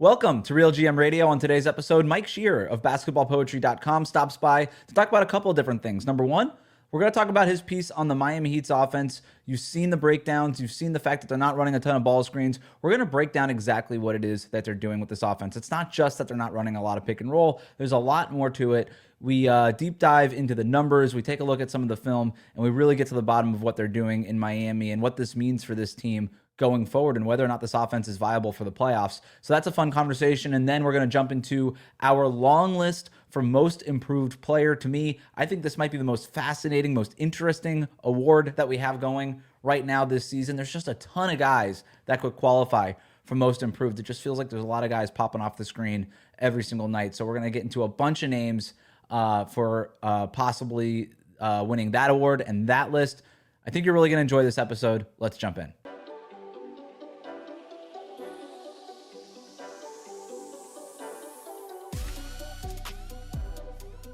Welcome to RealGM Radio. On today's episode, Mike Shearer of basketballpoetry.com stops by to talk about a couple of different things. Number one, we're going to talk about his piece on the Miami Heat's offense. You've seen the breakdowns. You've seen the fact that they're not running a ton of ball screens. We're going to break down exactly what it is that they're doing with this offense. It's not just that they're not running a lot of pick and roll. There's a lot more to it. We deep dive into the numbers. We take a look at some of the film, and we really get to the bottom of what they're doing in Miami and what this means for this team going forward and whether or not this offense is viable for the playoffs. So that's a fun conversation. And then we're going to jump into our long list for most improved player. To me, I think this might be the most fascinating, most interesting award that we have going right now this season. There's just a ton of guys that could qualify for most improved. It just feels like there's a lot of guys popping off the screen every single night. So we're going to get into a bunch of names for possibly winning that award and that list. I think you're really going to enjoy this episode. Let's jump in.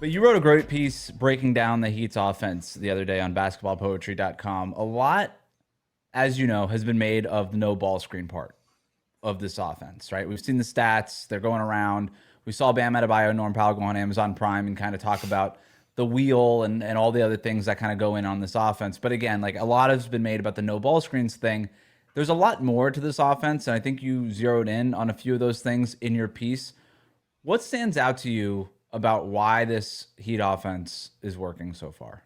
But you wrote a great piece breaking down the Heat's offense the other day on basketballpoetry.com. A lot, as you know, has been made of the no ball screen part of this offense, right? We've seen the stats. They're going around. We saw Bam Adebayo and Norm Powell go on Amazon Prime and kind of talk about the wheel and all the other things that kind of go in on this offense. But again, like a lot has been made about the no ball screens thing. There's a lot more to this offense, and I think you zeroed in on a few of those things in your piece. What stands out to you about why this Heat offense is working so far?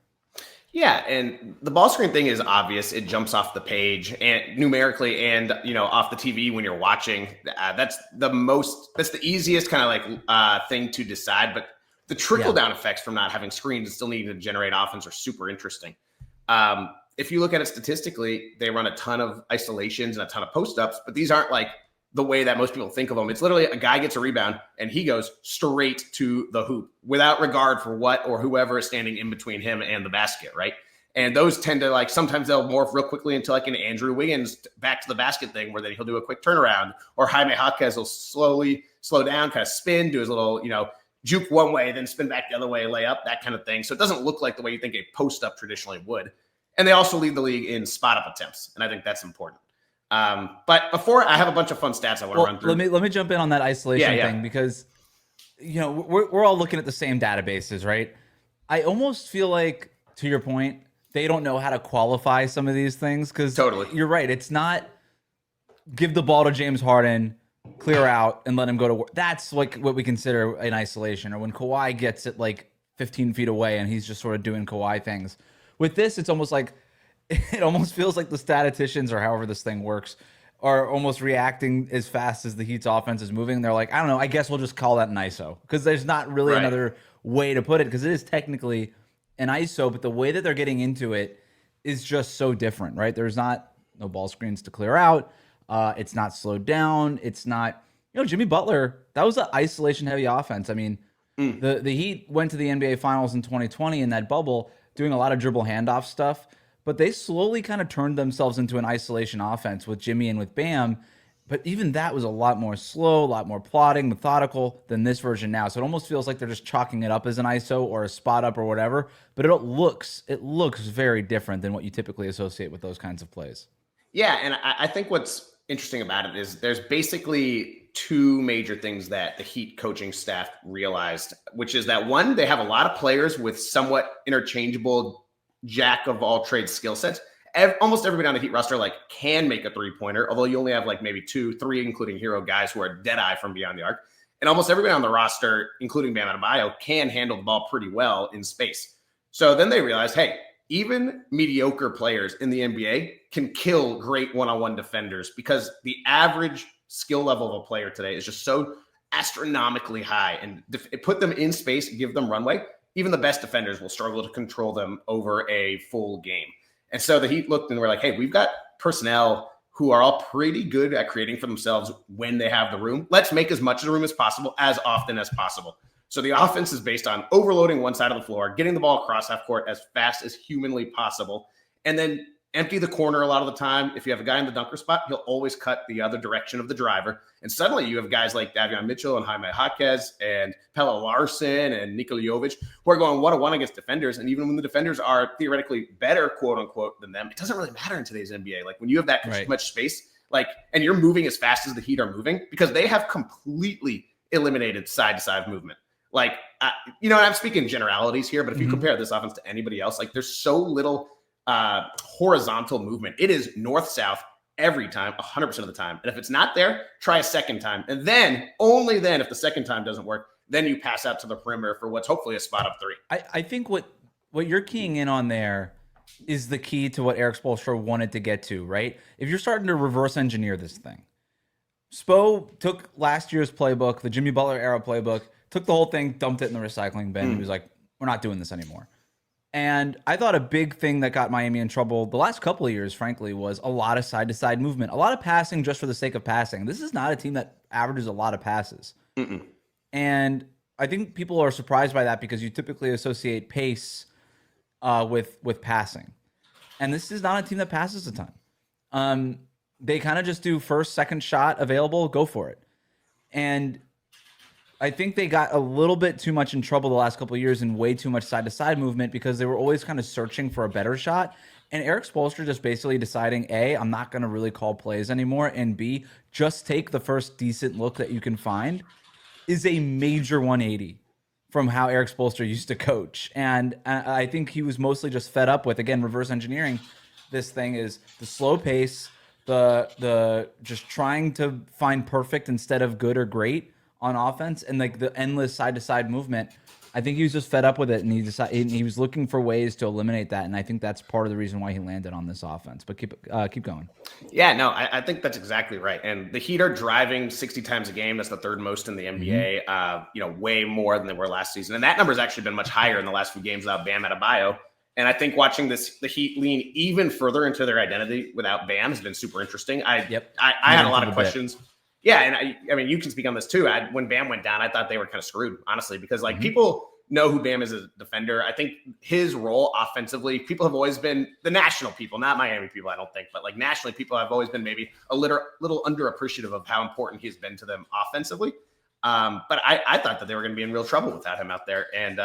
Yeah, and the ball screen thing is obvious. It jumps off the page and numerically and, off the TV when you're watching. That's the easiest kind of like thing to decide. But the trickle-down effects from not having screens and still needing to generate offense are super interesting. If you look at it statistically, they run a ton of isolations and a ton of post-ups, but these aren't like the way that most people think of them. It's literally a guy gets a rebound and he goes straight to the hoop without regard for what or whoever is standing in between him and the basket, right? And those tend to sometimes they'll morph real quickly into like an Andrew Wiggins back to the basket thing where then he'll do a quick turnaround, or Jaime Jaquez will slowly slow down, kind of spin, do his little, juke one way, then spin back the other way, lay up, that kind of thing. So it doesn't look like the way you think a post up traditionally would. And they also lead the league in spot up attempts. And I think that's important. But before, I have a bunch of fun stats I want to run through. Let me jump in on that isolation thing because, we're all looking at the same databases, right? I almost feel like, to your point, they don't know how to qualify some of these things because totally. You're right. It's not give the ball to James Harden, clear out, and let him go to work. That's like what we consider an isolation, or when Kawhi gets it like 15 feet away and he's just sort of doing Kawhi things. With this, it's almost like it almost feels like the statisticians, or however this thing works, are almost reacting as fast as the Heat's offense is moving. They're like, I don't know, I guess we'll just call that an ISO because there's not really another way to put it, because it is technically an ISO, but the way that they're getting into it is just so different, right? There's no ball screens to clear out. It's not slowed down. It's not, Jimmy Butler, that was an isolation heavy offense. I mean, the Heat went to the NBA Finals in 2020 in that bubble doing a lot of dribble handoff stuff. But they slowly kind of turned themselves into an isolation offense with Jimmy and with Bam. But even that was a lot more slow, a lot more plodding, methodical than this version now. So it almost feels like they're just chalking it up as an ISO or a spot up or whatever. But it looks very different than what you typically associate with those kinds of plays. Yeah, and I think what's interesting about it is there's basically two major things that the Heat coaching staff realized, which is that one, they have a lot of players with somewhat interchangeable jack of all trades skill sets. Almost everybody on the Heat roster can make a 3-pointer, although you only have maybe 2, 3, including Herro guys who are dead eye from beyond the arc. And almost everybody on the roster, including Bam Adebayo, can handle the ball pretty well in space. So then they realized, hey, even mediocre players in the NBA can kill great one-on-one defenders, because the average skill level of a player today is just so astronomically high. And put them in space, give them runway, even the best defenders will struggle to control them over a full game. And so the Heat looked and were like, hey, we've got personnel who are all pretty good at creating for themselves when they have the room. Let's make as much of the room as possible, as often as possible. So the offense is based on overloading one side of the floor, getting the ball across half court as fast as humanly possible, and then empty the corner a lot of the time. If you have a guy in the dunker spot, he'll always cut the other direction of the driver. And suddenly you have guys like Davion Mitchell and Jaime Jaquez and Pelle Larsson and Nikola Jovic who are going one-on-one against defenders. And even when the defenders are theoretically better, quote unquote, than them, it doesn't really matter in today's NBA. Like when you have that much space, Like, and you're moving as fast as the Heat are moving because they have completely eliminated side-to-side movement. Like, I'm speaking generalities here, but if you compare this offense to anybody else, like there's so little horizontal movement. It is north-south every time, 100% of the time. And if it's not there, try a second time. And then, only then, if the second time doesn't work, then you pass out to the perimeter for what's hopefully a spot up three. I think what you're keying in on there is the key to what Eric Spoelstra wanted to get to, right? If you're starting to reverse engineer this thing, Spo took last year's playbook, the Jimmy Butler era playbook, took the whole thing, dumped it in the recycling bin. He was like, we're not doing this anymore. And I thought a big thing that got Miami in trouble the last couple of years, frankly, was a lot of side-to-side movement, a lot of passing just for the sake of passing. This is not a team that averages a lot of passes. And I think people are surprised by that because you typically associate pace with passing. And this is not a team that passes a ton. They kind of just do first, second shot available, go for it. And I think they got a little bit too much in trouble the last couple of years and way too much side-to-side movement because they were always kind of searching for a better shot. And Eric Spoelstra just basically deciding, A, I'm not going to really call plays anymore, and B, just take the first decent look that you can find is a major 180 from how Eric Spoelstra used to coach. And I think he was mostly just fed up with, again, reverse engineering. This thing is the slow pace, the just trying to find perfect instead of good or great on offense, and like the endless side-to-side movement. I think he was just fed up with it, and he was looking for ways to eliminate that, and I think that's part of the reason why he landed on this offense. But keep going. Yeah, no, I think that's exactly right. And the Heat are driving 60 times a game. That's the third most in the NBA. Way more than they were last season, and that number has actually been much higher in the last few games without Bam Adebayo. And I think watching the Heat lean even further into their identity without Bam has been super interesting. I had a lot of questions. Yeah, and I mean, you can speak on this too. When Bam went down, I thought they were kind of screwed, honestly, because like people know who Bam is as a defender. I think his role offensively, people have always been the national people, not Miami people, I don't think, but like nationally, people have always been maybe a little underappreciative of how important he's been to them offensively. But I thought that they were going to be in real trouble without him out there, and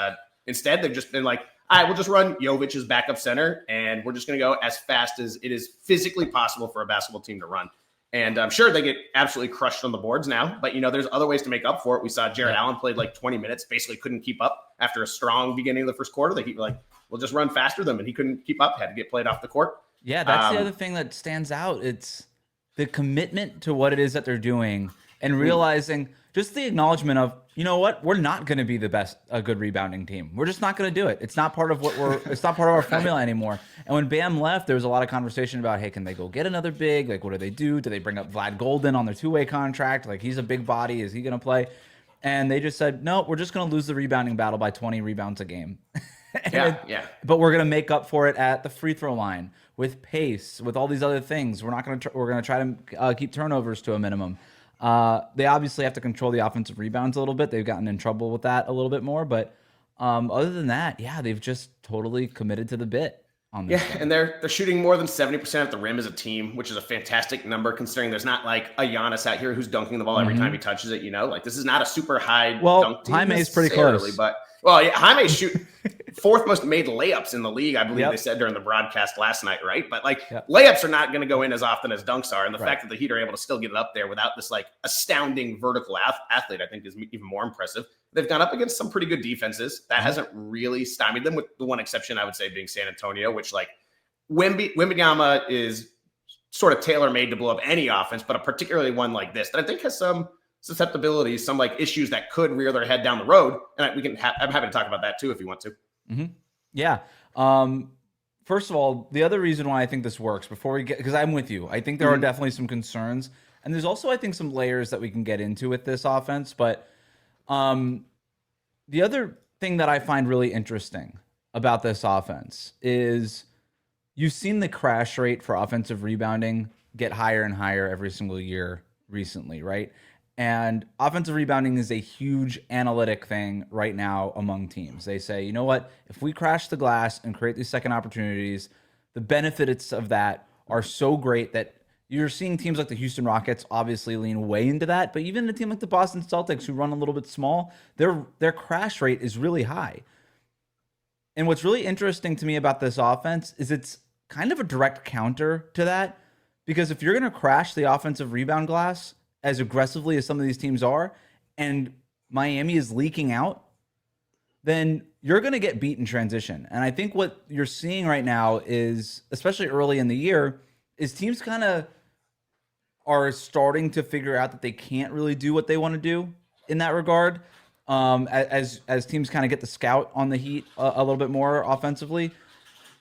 instead they've just been like, all right, we'll just run Jovic as backup center, and we're just going to go as fast as it is physically possible for a basketball team to run. And I'm sure they get absolutely crushed on the boards now, but there's other ways to make up for it. We saw Jared Allen played like 20 minutes, basically couldn't keep up after a strong beginning of the first quarter. They like, we'll just run faster than them, and he couldn't keep up, had to get played off the court. Yeah, that's the other thing that stands out. It's the commitment to what it is that they're doing and realizing just the acknowledgement of, you know what, we're not going to be a good rebounding team. We're just not going to do it. It's not part of it's not part of our formula anymore. And when Bam left, there was a lot of conversation about, hey, can they go get another big? Like, what do they do? Do they bring up Vlad Golden on their two-way contract? Like, he's a big body. Is he going to play? And they just said, no, we're just going to lose the rebounding battle by 20 rebounds a game. But we're going to make up for it at the free throw line with pace, with all these other things. We're going to try to keep turnovers to a minimum. They obviously have to control the offensive rebounds a little bit. They've gotten in trouble with that a little bit more, but other than that, they've just totally committed to the bit on this. Yeah, and they're shooting more than 70% at the rim as a team, which is a fantastic number considering there's not like a Giannis out here who's dunking the ball every time he touches it. Like this is not a super high dunk team. Jaime's pretty close, but Jaime shoot fourth most made layups in the league, I believe they said during the broadcast last night, right? But layups are not going to go in as often as dunks are, and the fact that the Heat are able to still get it up there without this like astounding vertical athlete, I think is even more impressive. They've gone up against some pretty good defenses. That hasn't really stymied them, with the one exception I would say being San Antonio, which like Wembanyama is sort of tailor-made to blow up any offense, but particularly one like this that I think has some susceptibilities, some like issues that could rear their head down the road. And I'm happy to talk about that too if you want to. Yeah. First of all, the other reason why I think this works because I'm with you, I think there are definitely some concerns, and there's also, I think, some layers that we can get into with this offense. But the other thing that I find really interesting about this offense is you've seen the crash rate for offensive rebounding get higher and higher every single year recently, right? And offensive rebounding is a huge analytic thing right now among teams. They say, you know what? If we crash the glass and create these second opportunities, the benefits of that are so great that you're seeing teams like the Houston Rockets obviously lean way into that. But even a team like the Boston Celtics, who run a little bit small, their crash rate is really high. And what's really interesting to me about this offense is it's kind of a direct counter to that. Because if you're going to crash the offensive rebound glass as aggressively as some of these teams are, and Miami is leaking out, then you're going to get beat in transition. And I think what you're seeing right now is, especially early in the year, is teams kind of are starting to figure out that they can't really do what they want to do in that regard. As teams kind of get the scout on the Heat a little bit more offensively,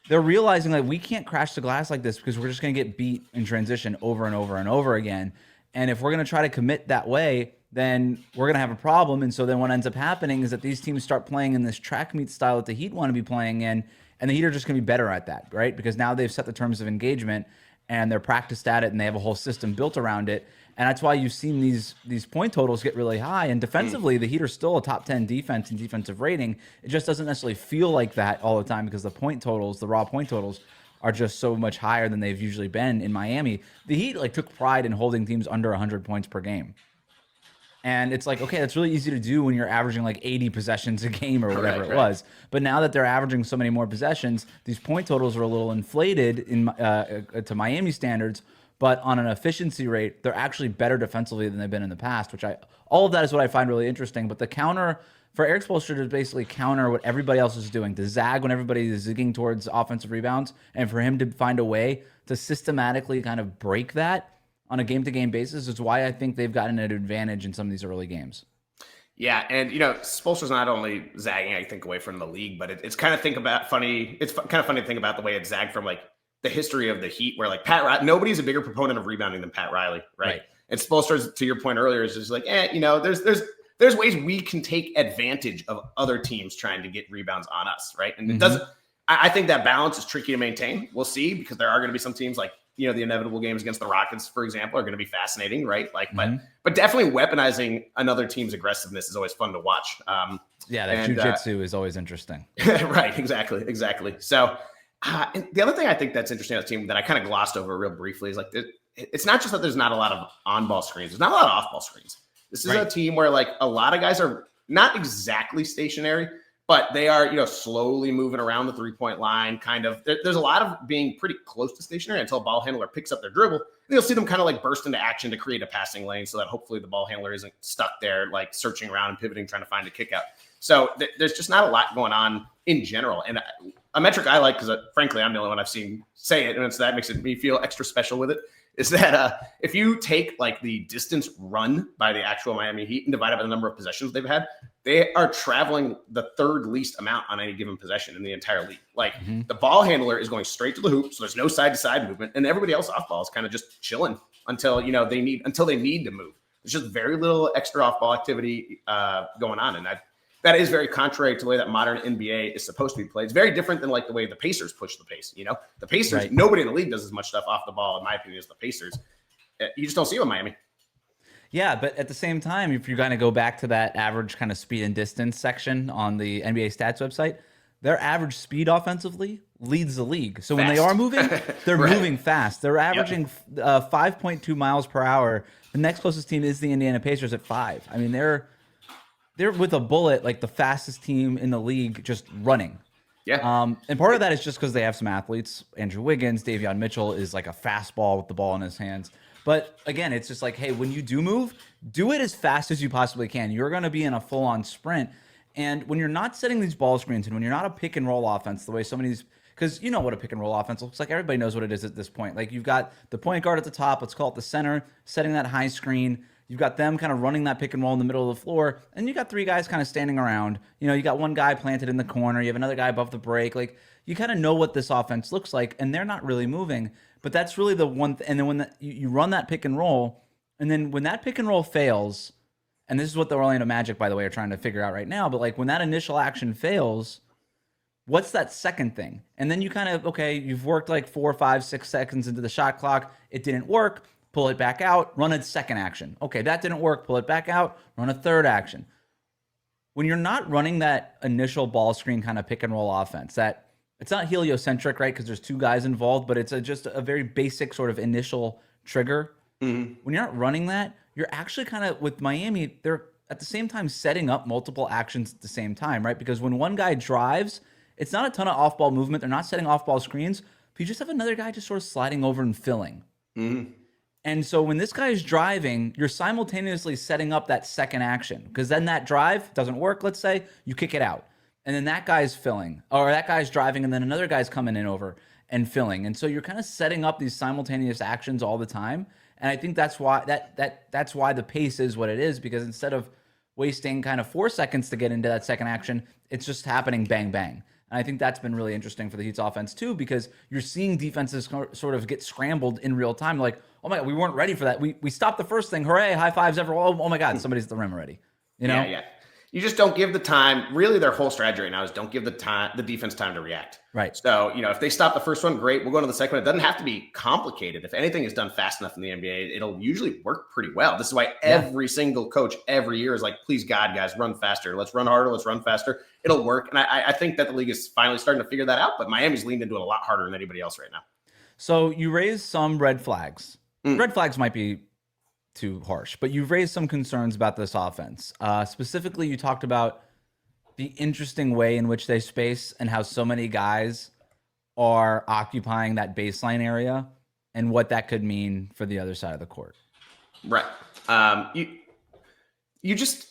they're realizing that we can't crash the glass like this because we're just going to get beat in transition over and over and over again. And if we're going to try to commit that way, then we're going to have a problem. And so then what ends up happening is that these teams start playing in this track meet style that the Heat want to be playing in, and the Heat are just going to be better at that, right? Because now they've set the terms of engagement and they're practiced at it and they have a whole system built around it. And that's why you've seen these point totals get really high. And defensively, the Heat are still a top 10 defense in defensive rating. It just doesn't necessarily feel like that all the time because the point totals, the raw point totals, are just so much higher than they've usually been in Miami. The Heat like took pride in holding teams under 100 points per game. And it's like, okay, that's really easy to do when you're averaging like 80 possessions a game or whatever it was. But now that they're averaging so many more possessions, these point totals are a little inflated in to Miami standards. But on an efficiency rate, they're actually better defensively than they've been in the past, all of that is what I find really interesting. But the counter for Eric Spoelstra to basically counter what everybody else is doing, to zag when everybody is zigging towards offensive rebounds, and for him to find a way to systematically kind of break that on a game-to-game basis is why I think they've gotten an advantage in some of these early games. Yeah, and Spoelstra's not only zagging, I think, away from the league, but it's kind of funny. It's kind of funny to think about the way it's zagged from like the history of the Heat, where like nobody's a bigger proponent of rebounding than Pat Riley, right? And Spoelstra's, to your point earlier, is just like, there's ways we can take advantage of other teams trying to get rebounds on us, right? And it doesn't. I think that balance is tricky to maintain. We'll see, because there are going to be some teams like, the inevitable games against the Rockets, for example, are going to be fascinating, right? Like, but definitely weaponizing another team's aggressiveness is always fun to watch. That jujitsu is always interesting. Right, exactly. So and the other thing I think that's interesting on the team that I kind of glossed over real briefly is like, it's not just that there's not a lot of on-ball screens. There's not a lot of off-ball screens. This is a team where like a lot of guys are not exactly stationary, but they are, slowly moving around the three-point line. Kind of, there's a lot of being pretty close to stationary until a ball handler picks up their dribble. And you'll see them kind of like burst into action to create a passing lane, so that hopefully the ball handler isn't stuck there, like searching around and pivoting, trying to find a kick out. So there's just not a lot going on in general. And a metric I like, because frankly, I'm the only one I've seen say it, and so that makes me feel extra special with it, is that if you take like the distance run by the actual Miami Heat and divide it by the number of possessions they've had, they are traveling the third least amount on any given possession in the entire league. Like the ball handler is going straight to the hoop, so there's no side to side movement, and everybody else off ball is kind of just chilling until they need to move. There's just very little extra off ball activity going on, and that is very contrary to the way that modern NBA is supposed to be played. It's very different than like the way the Pacers push the pace. The Pacers, nobody in the league does as much stuff off the ball, in my opinion, as the Pacers. You just don't see it with Miami. Yeah, but at the same time, if you're going to go back to that average kind of speed and distance section on the NBA stats website, their average speed offensively leads the league. So when they are moving, they're moving fast. They're averaging 5.2 miles per hour. The next closest team is the Indiana Pacers at 5. I mean, they're with a bullet, like the fastest team in the league, just running. Yeah. And part of that is just because they have some athletes. Andrew Wiggins, Davion Mitchell is like a fastball with the ball in his hands. But again, it's just like, hey, when you do move, do it as fast as you possibly can. You're going to be in a full-on sprint. And when you're not setting these ball screens and when you're not a pick and roll offense, the way some of these, because you know what a pick and roll offense looks like. Everybody knows what it is at this point. Like you've got the point guard at the top, let's call it the center, setting that high screen. You've got them kind of running that pick and roll in the middle of the floor, and you got 3 guys kind of standing around. You got one guy planted in the corner. You have another guy above the break. Like you kind of know what this offense looks like, and they're not really moving. But that's really the one. And then when you run that pick and roll, and then when that pick and roll fails, and this is what the Orlando Magic, by the way, are trying to figure out right now. But like when that initial action fails, what's that second thing? And then you kind of, you've worked like 4, 5, 6 seconds into the shot clock. It didn't work. Pull it back out, run a second action. Okay, that didn't work. Pull it back out, run a third action. When you're not running that initial ball screen kind of pick and roll offense, that it's not heliocentric, right? Because there's 2 guys involved, but it's just a very basic sort of initial trigger. When you're not running that, you're actually kind of, with Miami, they're at the same time setting up multiple actions at the same time, right? Because when one guy drives, it's not a ton of off-ball movement. They're not setting off-ball screens, but you just have another guy just sort of sliding over and filling. Mhm. And so when this guy is driving, you're simultaneously setting up that second action, because then that drive doesn't work. Let's say you kick it out, and then that guy's filling, or that guy's driving, and then another guy's coming in over and filling. And so you're kind of setting up these simultaneous actions all the time. And I think that's why that's why the pace is what it is, because instead of wasting kind of 4 seconds to get into that second action, it's just happening bang, bang. And I think that's been really interesting for the Heat's offense too, because you're seeing defenses sort of get scrambled in real time. Like, oh my God, we weren't ready for that. We stopped the first thing. Hooray, high fives, everyone. Oh my God, somebody's at the rim already. You know? Yeah. You just don't give the time. Really, their whole strategy right now is don't give the defense time to react. Right. So, if they stop the first one, great. We'll go to the second one. It doesn't have to be complicated. If anything is done fast enough in the NBA, it'll usually work pretty well. This is why every single coach every year is like, please God, guys, run faster. Let's run harder. Let's run faster. It'll work. And I think that the league is finally starting to figure that out. But Miami's leaned into it a lot harder than anybody else right now. So you raised some red flags. Red flags might be too harsh, but you've raised some concerns about this offense. Specifically, you talked about the interesting way in which they space and how so many guys are occupying that baseline area and what that could mean for the other side of the court. Right. You just,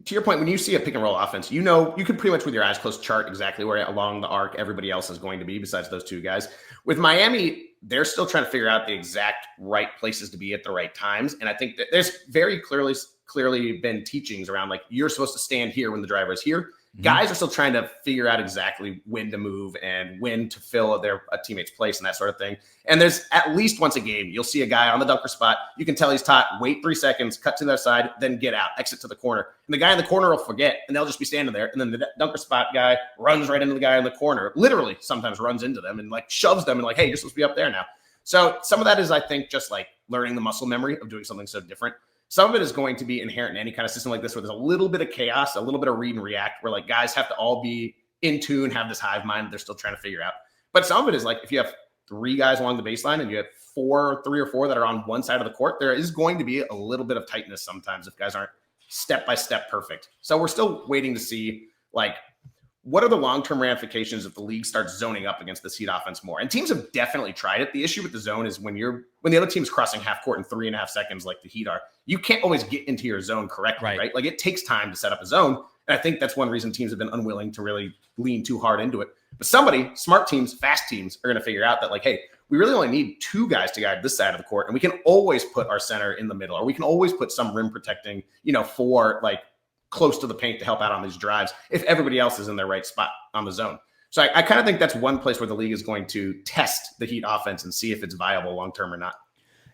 to your point, when you see a pick and roll offense, you could pretty much with your eyes closed chart exactly where along the arc everybody else is going to be besides those two guys. With Miami, they're still trying to figure out the exact right places to be at the right times. And I think that there's very clearly been teachings around, like, you're supposed to stand here when the driver is here. Mm-hmm. Guys are still trying to figure out exactly when to move and when to fill a teammate's place and that sort of thing. And there's at least once a game, you'll see a guy on the dunker spot. You can tell he's taught, wait 3 seconds, cut to the other side, then get out, exit to the corner. And the guy in the corner will forget, and they'll just be standing there. And then the dunker spot guy runs right into the guy in the corner, literally sometimes runs into them and like shoves them and like, hey, you're supposed to be up there now. So some of that is, I think, just like learning the muscle memory of doing something so different. Some of it is going to be inherent in any kind of system like this, where there's a little bit of chaos, a little bit of read and react, where like guys have to all be in tune, have this hive mind that they're still trying to figure out. But some of it is like, if you have 3 guys along the baseline and you have 3 or 4 that are on one side of the court, there is going to be a little bit of tightness sometimes if guys aren't step-by-step perfect. So we're still waiting to see, like, what are the long-term ramifications if the league starts zoning up against this Heat offense more? And teams have definitely tried it. The issue with the zone is when the other team's crossing half court in 3.5 seconds, like the Heat are, you can't always get into your zone correctly, right? Like, it takes time to set up a zone. And I think that's one reason teams have been unwilling to really lean too hard into it. But smart teams, fast teams are going to figure out that, like, hey, we really only need 2 guys to guard this side of the court. And we can always put our center in the middle, or we can always put some rim protecting, for like close to the paint to help out on these drives if everybody else is in their right spot on the zone. So I kind of think that's one place where the league is going to test the Heat offense and see if it's viable long-term or not.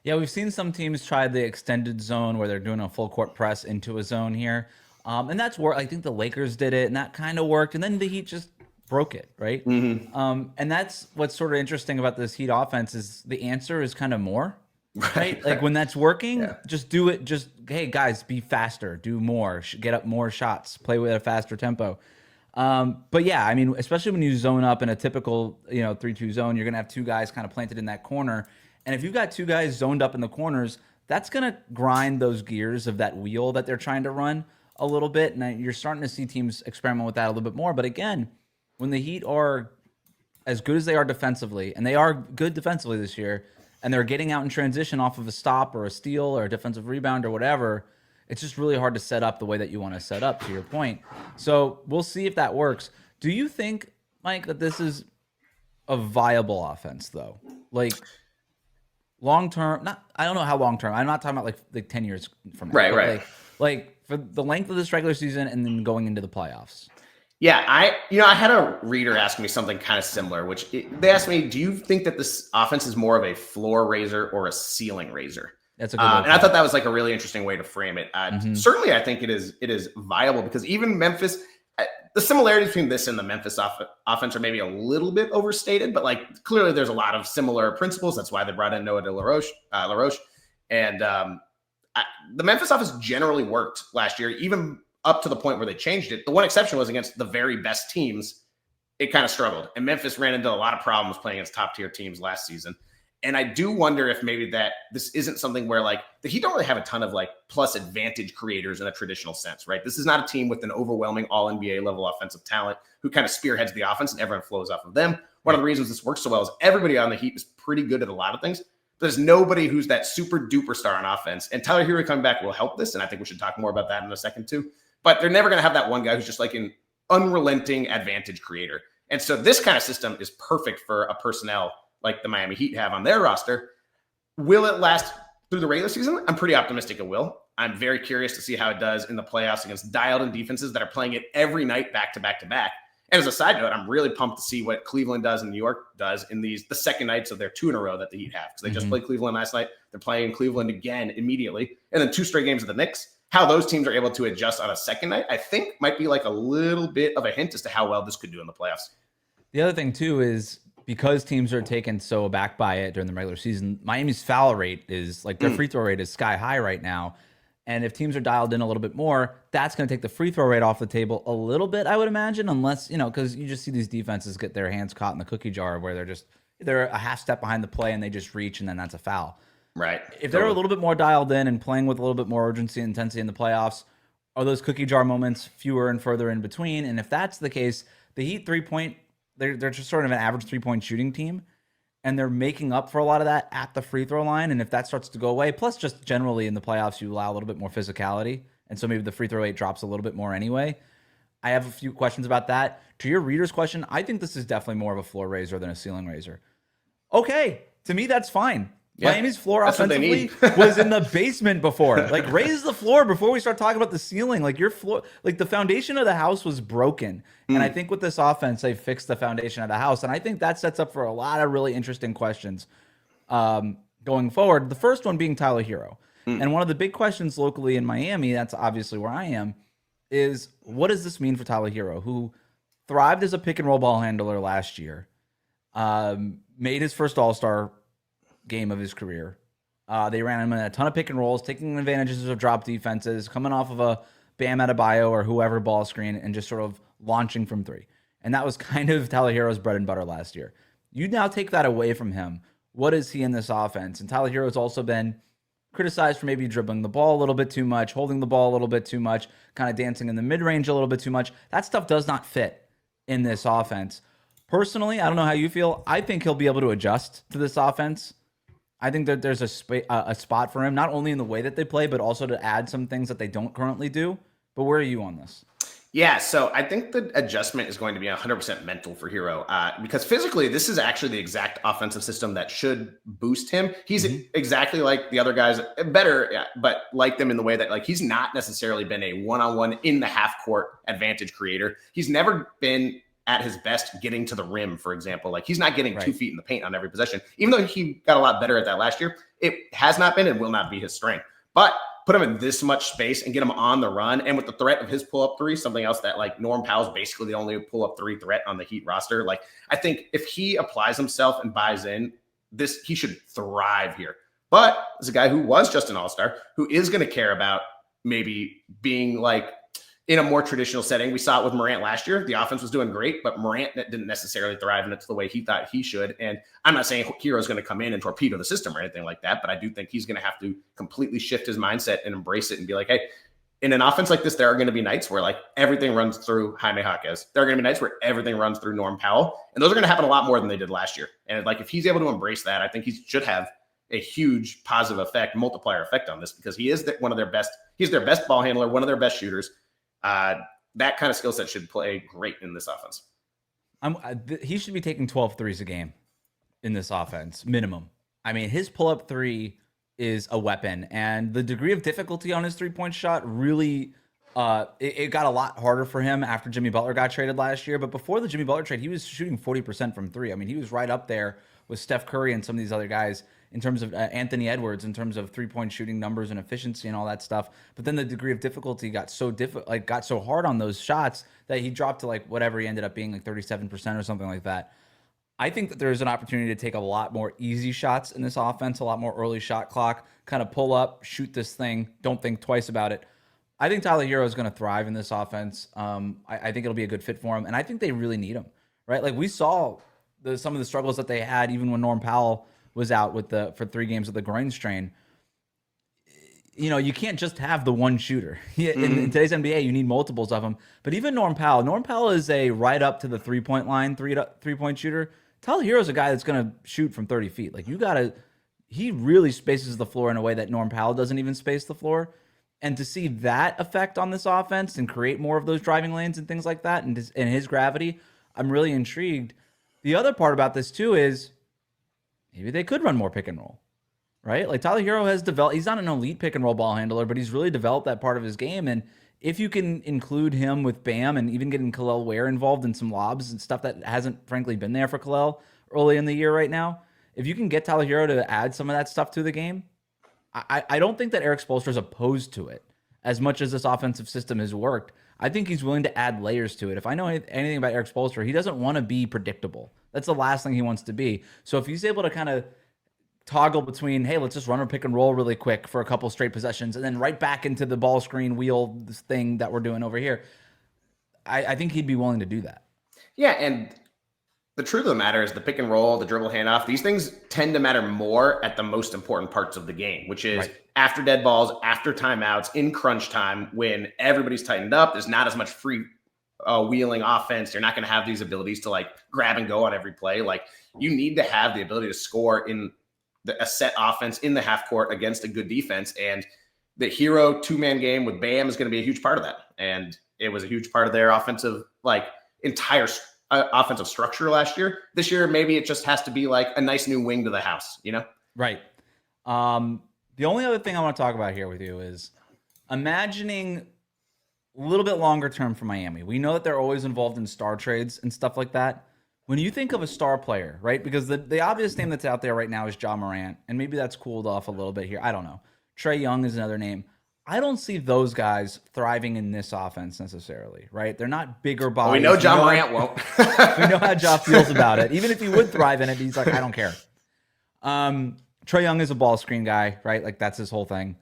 Yeah, we've seen some teams try the extended zone where they're doing a full court press into a zone here. And that's where I think the Lakers did it, and that kind of worked. And then the Heat just broke it, right? Mm-hmm. And that's what's sort of interesting about this Heat offense is the answer is kind of more. Right? Like, when that's working, just do it. Just, hey, guys, be faster, do more, get up more shots, play with a faster tempo. But yeah, I mean, especially when you zone up in a typical, 3-2 zone, you're going to have 2 guys kind of planted in that corner. And if you've got 2 guys zoned up in the corners, that's going to grind those gears of that wheel that they're trying to run a little bit. And you're starting to see teams experiment with that a little bit more. But again, when the Heat are as good as they are defensively, and they are good defensively this year, and they're getting out in transition off of a stop or a steal or a defensive rebound or whatever, it's just really hard to set up the way that you want to set up, to your point. So we'll see if that works. Do you think, Mike, that this is a viable offense, though? Like, long-term, I don't know how long-term. I'm not talking about like 10 years from now. Right. Like for the length of this regular season and then going into the playoffs. Yeah, I had a reader ask me something kind of similar, they asked me, do you think that this offense is more of a floor raiser or a ceiling raiser? That's a good and I thought that was like a really interesting way to frame it. Certainly, I think it is viable because even Memphis, the similarities between this and the Memphis offense are maybe a little bit overstated, but like clearly there's a lot of similar principles. That's why they brought in Noah de LaRoche. And the Memphis offense generally worked last year, even up to the point where they changed it. The one exception was against the very best teams. It kind of struggled. And Memphis ran into a lot of problems playing against top tier teams last season. And I do wonder if maybe that this isn't something where like the Heat don't really have a ton of like plus advantage creators in a traditional sense, right? This is not a team with an overwhelming all NBA level offensive talent who kind of spearheads the offense and everyone flows off of them. One of the reasons this works so well is everybody on the Heat is pretty good at a lot of things, There's nobody who's that super duper star on offense. And Tyler Herro coming back will help this. And I think we should talk more about that in a second too. But they're never going to have that one guy who's just like an unrelenting advantage creator. And so this kind of system is perfect for a personnel like the Miami Heat have on their roster. Will it last through the regular season? I'm pretty optimistic it will. I'm very curious to see how it does in the playoffs against dialed-in defenses that are playing it every night back to back to back. And as a side note, I'm really pumped to see what Cleveland does and New York does in the second nights of their 2 in a row that the Heat have. Because they just played Cleveland last night. They're playing Cleveland again immediately. And then 2 straight games of the Knicks. How those teams are able to adjust on a second night, I think might be like a little bit of a hint as to how well this could do in the playoffs. The other thing, too, is because teams are taken so aback by it during the regular season, Miami's foul rate is like their free throw rate is sky high right now. And if teams are dialed in a little bit more, that's going to take the free throw rate off the table a little bit, I would imagine, unless, because you just see these defenses get their hands caught in the cookie jar where they're a half step behind the play and they just reach and then that's a foul. Right. If they're a little bit more dialed in and playing with a little bit more urgency and intensity in the playoffs, are those cookie jar moments fewer and further in between? And if that's the case, the Heat they're just sort of an average 3-point shooting team. And they're making up for a lot of that at the free throw line. And if that starts to go away, plus just generally in the playoffs, you allow a little bit more physicality. And so maybe the free throw rate drops a little bit more anyway. I have a few questions about that. To your reader's question, I think this is definitely more of a floor raiser than a ceiling raiser. Okay, to me, that's fine. Yeah, Miami's floor offensively was in the basement before. Like, raise the floor before we start talking about the ceiling. Like, your floor, like the foundation of the house was broken. And I think with this offense, they fixed the foundation of the house. And I think that sets up for a lot of really interesting questions going forward. The first one being Tyler Herro. And one of the big questions locally in Miami, that's obviously where I am, is what does this mean for Tyler Herro, who thrived as a pick and roll ball handler last year, made his first All-Star game of his career. They ran him in a ton of pick and rolls, taking advantages of drop defenses, coming off of a Bam Adebayo or whoever ball screen and just sort of launching from 3. And that was kind of Tyler Herro's bread and butter last year. You now take that away from him. What is he in this offense? And Tyler Herro's also been criticized for maybe dribbling the ball a little bit too much, holding the ball a little bit too much, kind of dancing in the mid-range a little bit too much. That stuff does not fit in this offense. Personally, I don't know how you feel. I think he'll be able to adjust to this offense. I think that there's a spot for him, not only in the way that they play, but also to add some things that they don't currently do. But where are you on this? Yeah, so I think the adjustment is going to be 100% mental for Herro because physically, this is actually the exact offensive system that should boost him. He's exactly like the other guys, better, but like them in the way that like he's not necessarily been a one-on-one in the half-court advantage creator. He's never been at his best getting to the rim, for example. Like he's not getting 2 feet in the paint on every possession. Even though he got a lot better at that last year, it has not been and will not be his strength. But put him in this much space and get him on the run. And with the threat of his pull-up 3, something else that like Norm Powell's basically the only pull-up 3 threat on the Heat roster. Like I think if he applies himself and buys in, he should thrive here. But as a guy who was just an all-star, who is going to care about maybe being like in a more traditional setting. We saw it with Morant last year. The offense was doing great, but Morant didn't necessarily thrive in it the way he thought he should. And I'm not saying Hero's going to come in and torpedo the system or anything like that, but I do think he's going to have to completely shift his mindset and embrace it and be like, hey, in an offense like this, there are going to be nights where like everything runs through Jaime Jaquez. There are going to be nights where everything runs through Norm Powell. And those are going to happen a lot more than they did last year. And like, if he's able to embrace that, I think he should have a huge positive effect, multiplier effect on this, because he is one of their best. He's their best ball handler, one of their best shooters. That kind of skill set should play great in this offense. He should be taking 12 threes a game in this offense, minimum. I mean, his pull-up 3 is a weapon, and the degree of difficulty on his three-point shot really, it got a lot harder for him after Jimmy Butler got traded last year. But before the Jimmy Butler trade, he was shooting 40% from 3. I mean, he was right up there with Steph Curry and some of these other guys in terms of Anthony Edwards, in terms of three-point shooting numbers and efficiency and all that stuff. But then the degree of difficulty got so hard on those shots that he dropped to like whatever he ended up being, like 37% or something like that. I think that there's an opportunity to take a lot more easy shots in this offense, a lot more early shot clock, kind of pull up, shoot this thing, don't think twice about it. I think Tyler Herro is going to thrive in this offense. I think it'll be a good fit for him, and I think they really need him, right? Like we saw some of the struggles that they had even when Norm Powell was out for 3 games with the groin strain. You know, you can't just have the one shooter. In today's NBA, you need multiples of them. But even Norm Powell is a right up to the three-point line, three-point shooter. Tyler Herro's a guy that's going to shoot from 30 feet. Like he really spaces the floor in a way that Norm Powell doesn't even space the floor. And to see that effect on this offense and create more of those driving lanes and things like that and his gravity, I'm really intrigued. The other part about this too is maybe they could run more pick and roll, right? Like Tyler Herro has developed, he's not an elite pick and roll ball handler, but he's really developed that part of his game. And if you can include him with Bam and even getting Khalil Ware involved in some lobs and stuff that hasn't frankly been there for Khalil early in the year right now, if you can get Tyler Herro to add some of that stuff to the game, I don't think that Eric Spoelstra is opposed to it as much as this offensive system has worked. I think he's willing to add layers to it. If I know anything about Eric Spoelstra, he doesn't want to be predictable. That's the last thing he wants to be. So if he's able to kind of toggle between, hey, let's just run a pick and roll really quick for a couple straight possessions and then right back into the ball screen wheel thing that we're doing over here, I think he'd be willing to do that. Yeah, and the truth of the matter is the pick and roll, the dribble handoff, these things tend to matter more at the most important parts of the game, which is after dead balls, after timeouts, in crunch time, when everybody's tightened up. There's not as much free wheeling offense. You're not going to have these abilities to like grab and go on every play. Like you need to have the ability to score in a set offense in the half court against a good defense. And the Herro two-man game with Bam is going to be a huge part of that. And it was a huge part of their offensive, like entire offensive structure last year. This year, maybe it just has to be like a nice new wing to the house, you know? Right. The only other thing I want to talk about here with you is imagining a little bit longer term for Miami. We know that they're always involved in star trades and stuff like that. When you think of a star player, right? Because the obvious name that's out there right now is Ja Morant, and maybe that's cooled off a little bit here. I don't know. Trae Young is another name. I don't see those guys thriving in this offense necessarily, right? They're not bigger bodies. We know Ja Morant won't. We know how Ja feels about it. Even if he would thrive in it, he's like, I don't care. Trae Young is a ball screen guy, right? Like that's his whole thing.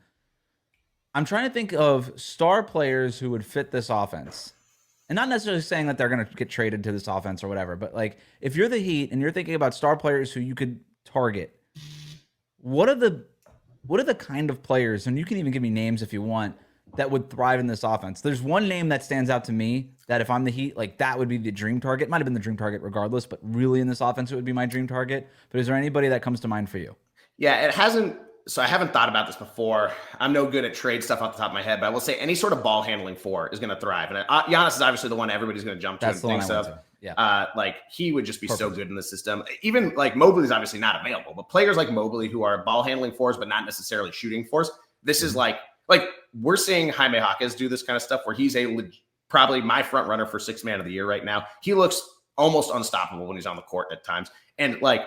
I'm trying to think of star players who would fit this offense. And not necessarily saying that they're going to get traded to this offense or whatever, but like if you're the Heat and you're thinking about star players who you could target, what are the kind of players, and you can even give me names if you want, that would thrive in this offense? There's one name that stands out to me that if I'm the Heat, like that would be the dream target. Might have been the dream target regardless, but really in this offense, it would be my dream target. But is there anybody that comes to mind for you? Yeah, it hasn't. So I haven't thought about this before. I'm no good at trade stuff off the top of my head, but I will say any sort of ball handling four is going to thrive. And Giannis is obviously the one everybody's going to jump to and thinks of. Yeah. Like he would just be so good in the system. Even like Mobley's obviously not available, but players like Mobley who are ball handling fours, but not necessarily shooting fours. This is like we're seeing Jaime Jaquez do this kind of stuff where he's probably my front runner for sixth man of the year right now. He looks almost unstoppable when he's on the court at times. And like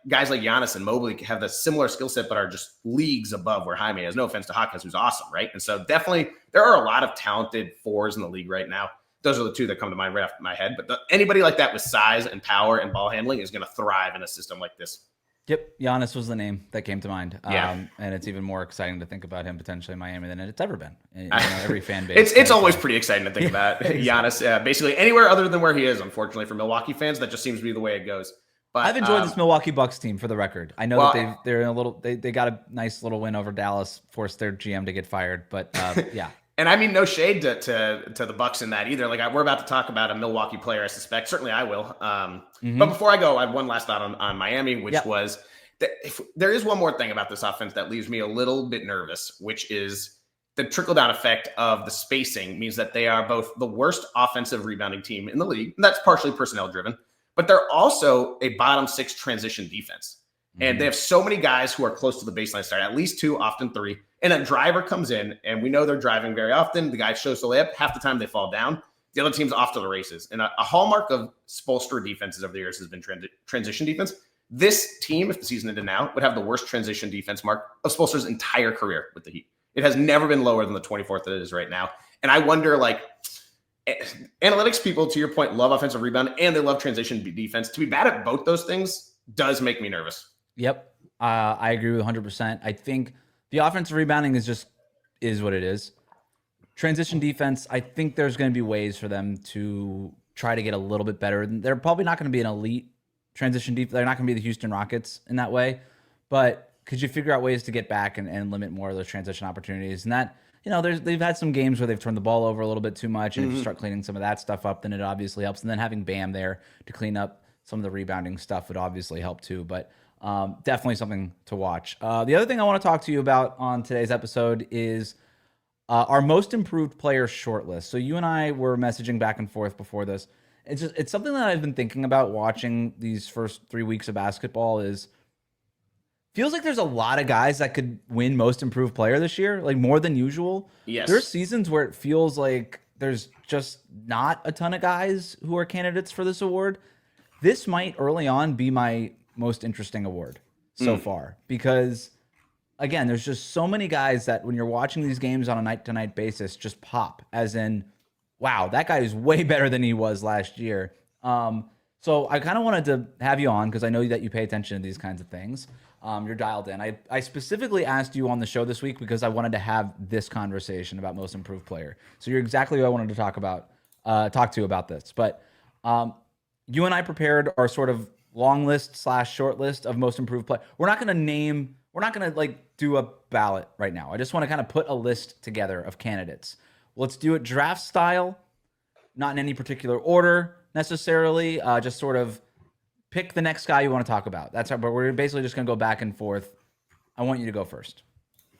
guys like Giannis and Mobley have the similar skill set, but are just leagues above where Jaime is. No offense to Jaquez, who's awesome, right? And so definitely there are a lot of talented fours in the league right now. Those are the two that come to mind right off my head. But anybody like that with size and power and ball handling is going to thrive in a system like this. Yep, Giannis was the name that came to mind. Yeah. And it's even more exciting to think about him potentially in Miami than it's ever been. You know, every fan base. It's always pretty exciting to think about Giannis. Basically anywhere other than where he is, unfortunately, for Milwaukee fans, that just seems to be the way it goes. But I've enjoyed this Milwaukee Bucks team, for the record. I know that they're in a little. They got a nice little win over Dallas, forced their GM to get fired. But yeah. And I mean, no shade to the Bucks in that either. Like we're about to talk about a Milwaukee player, I suspect. Certainly I will. But before I go, I have one last thought on Miami, which was that if there is one more thing about this offense that leaves me a little bit nervous, which is the trickle-down effect of the spacing means that they are both the worst offensive rebounding team in the league. And that's partially personnel-driven. But they're also a bottom six transition defense. And they have so many guys who are close to the baseline start, at least two, often three. And a driver comes in, and we know they're driving very often. The guy shows the layup. Half the time they fall down. The other team's off to the races. And a hallmark of Spoelstra defenses over the years has been transition defense. This team, if the season ended now, would have the worst transition defense mark of Spoelstra's entire career with the Heat. It has never been lower than the 24th that it is right now. And I wonder, like, analytics people, to your point, love offensive rebound and they love transition defense. To be bad at both those things does make me nervous. Yep. I agree with 100%. I think the offensive rebounding is what it is. Transition defense, I think there's going to be ways for them to try to get a little bit better. They're probably not going to be an elite transition defense. They're not going to be the Houston Rockets in that way. But could you figure out ways to get back and limit more of those transition opportunities? And that, you know, they've had some games where they've turned the ball over a little bit too much. And if you start cleaning some of that stuff up, then it obviously helps. And then having Bam there to clean up some of the rebounding stuff would obviously help too. But Definitely something to watch. The other thing I want to talk to you about on today's episode is our most improved player shortlist. So you and I were messaging back and forth before this. It's something that I've been thinking about watching these first 3 weeks of basketball. Is feels like there's a lot of guys that could win most improved player this year, like more than usual. Yes. There's seasons where it feels like there's just not a ton of guys who are candidates for this award. This might early on be my most interesting award so far because, again, there's just so many guys that when you're watching these games on a night-to-night basis just pop, as in, wow, that guy is way better than he was last year. So I kind of wanted to have you on because I know that you pay attention to these kinds of things. You're dialed in. I specifically asked you on the show this week because I wanted to have this conversation about most improved player. So you're exactly who I wanted to talk to about this. But you and I prepared our sort of long list / short list of most improved player. We're not going to like do a ballot right now. I just want to kind of put a list together of candidates. Let's do it draft style, not in any particular order necessarily. Just sort of pick the next guy you want to talk about. That's how, but we're basically just going to go back and forth. I want you to go first.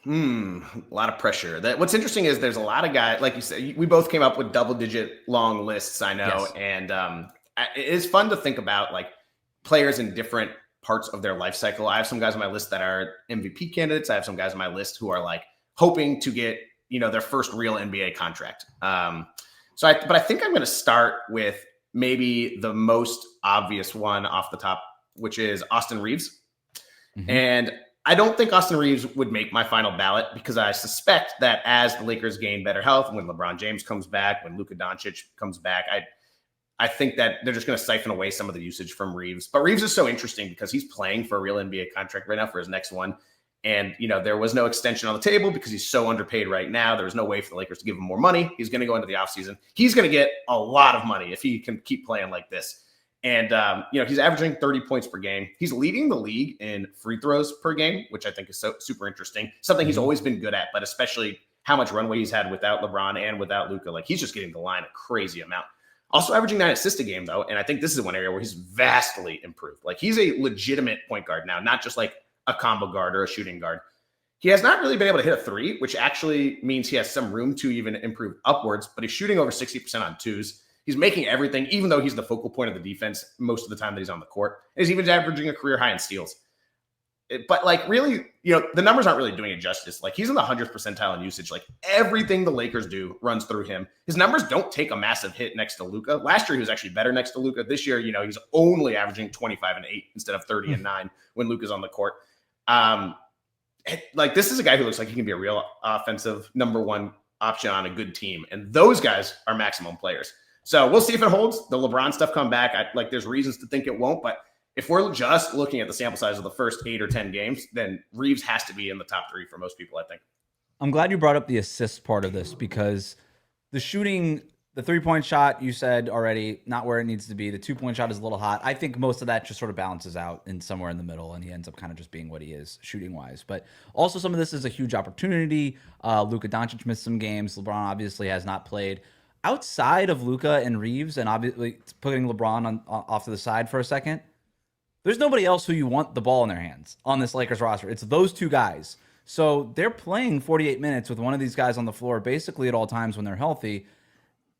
A lot of pressure. What's interesting is there's a lot of guys, like you said, we both came up with double-digit long lists, I know. Yes. And it is fun to think about like players in different parts of their life cycle. I have some guys on my list that are MVP candidates. I have some guys on my list who are like hoping to get, their first real NBA contract. But I think I'm going to start with maybe the most obvious one off the top, which is Austin Reeves. Mm-hmm. And I don't think Austin Reeves would make my final ballot because I suspect that as the Lakers gain better health, when LeBron James comes back, when Luka Doncic comes back, I think that they're just going to siphon away some of the usage from Reeves. But Reeves is so interesting because he's playing for a real NBA contract right now for his next one. And, there was no extension on the table because he's so underpaid right now. There was no way for the Lakers to give him more money. He's going to go into the offseason. He's going to get a lot of money if he can keep playing like this. And, he's averaging 30 points per game. He's leading the league in free throws per game, which I think is so super interesting. Something he's always been good at, but especially how much runway he's had without LeBron and without Luka. Like he's just getting the line a crazy amount. Also averaging 9 assists a game, though. And I think this is one area where he's vastly improved. Like he's a legitimate point guard now, not just like a combo guard or a shooting guard. He has not really been able to hit a three, which actually means he has some room to even improve upwards, but he's shooting over 60% on twos. He's making everything, even though he's the focal point of the defense most of the time that he's on the court. And he's even averaging a career high in steals. But like really, the numbers aren't really doing it justice. Like he's in the 100th percentile in usage. Like everything the Lakers do runs through him. His numbers don't take a massive hit next to Luka. Last year, he was actually better next to Luka. This year, he's only averaging 25 and 8 instead of 30 and 9 when Luka's on the court. Like this is a guy who looks like he can be a real offensive number one option on a good team. And those guys are maximum players. So we'll see if it holds. The LeBron stuff come back. There's reasons to think it won't, but if we're just looking at the sample size of the first 8 or 10 games, then Reeves has to be in the top 3 for most people, I think. I'm glad you brought up the assist part of this because the shooting, the 3-point shot, you said already, not where it needs to be. The 2-point shot is a little hot. I think most of that just sort of balances out in somewhere in the middle, and he ends up kind of just being what he is shooting-wise. But also some of this is a huge opportunity. Luka Doncic missed some games. LeBron obviously has not played. Outside of Luka and Reeves, and obviously putting LeBron off to the side for a second, there's nobody else who you want the ball in their hands on this Lakers roster. It's those two guys. So they're playing 48 minutes with one of these guys on the floor basically at all times when they're healthy.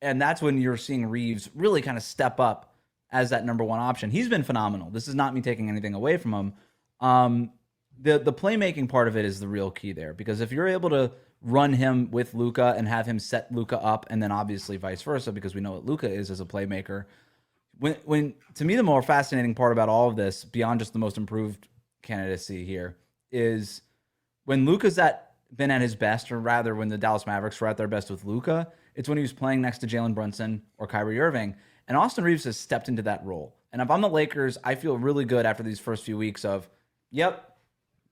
And that's when you're seeing Reeves really kind of step up as that number one option. He's been phenomenal. This is not me taking anything away from him. The playmaking part of it is the real key there, because if you're able to run him with Luka and have him set Luka up, and then obviously vice versa, because we know what Luka is as a playmaker. When to me, the more fascinating part about all of this, beyond just the most improved candidacy here, is when Luka's been at his best, or rather when the Dallas Mavericks were at their best with Luka, it's when he was playing next to Jalen Brunson or Kyrie Irving. And Austin Reeves has stepped into that role. And if I'm the Lakers, I feel really good after these first few weeks of, yep,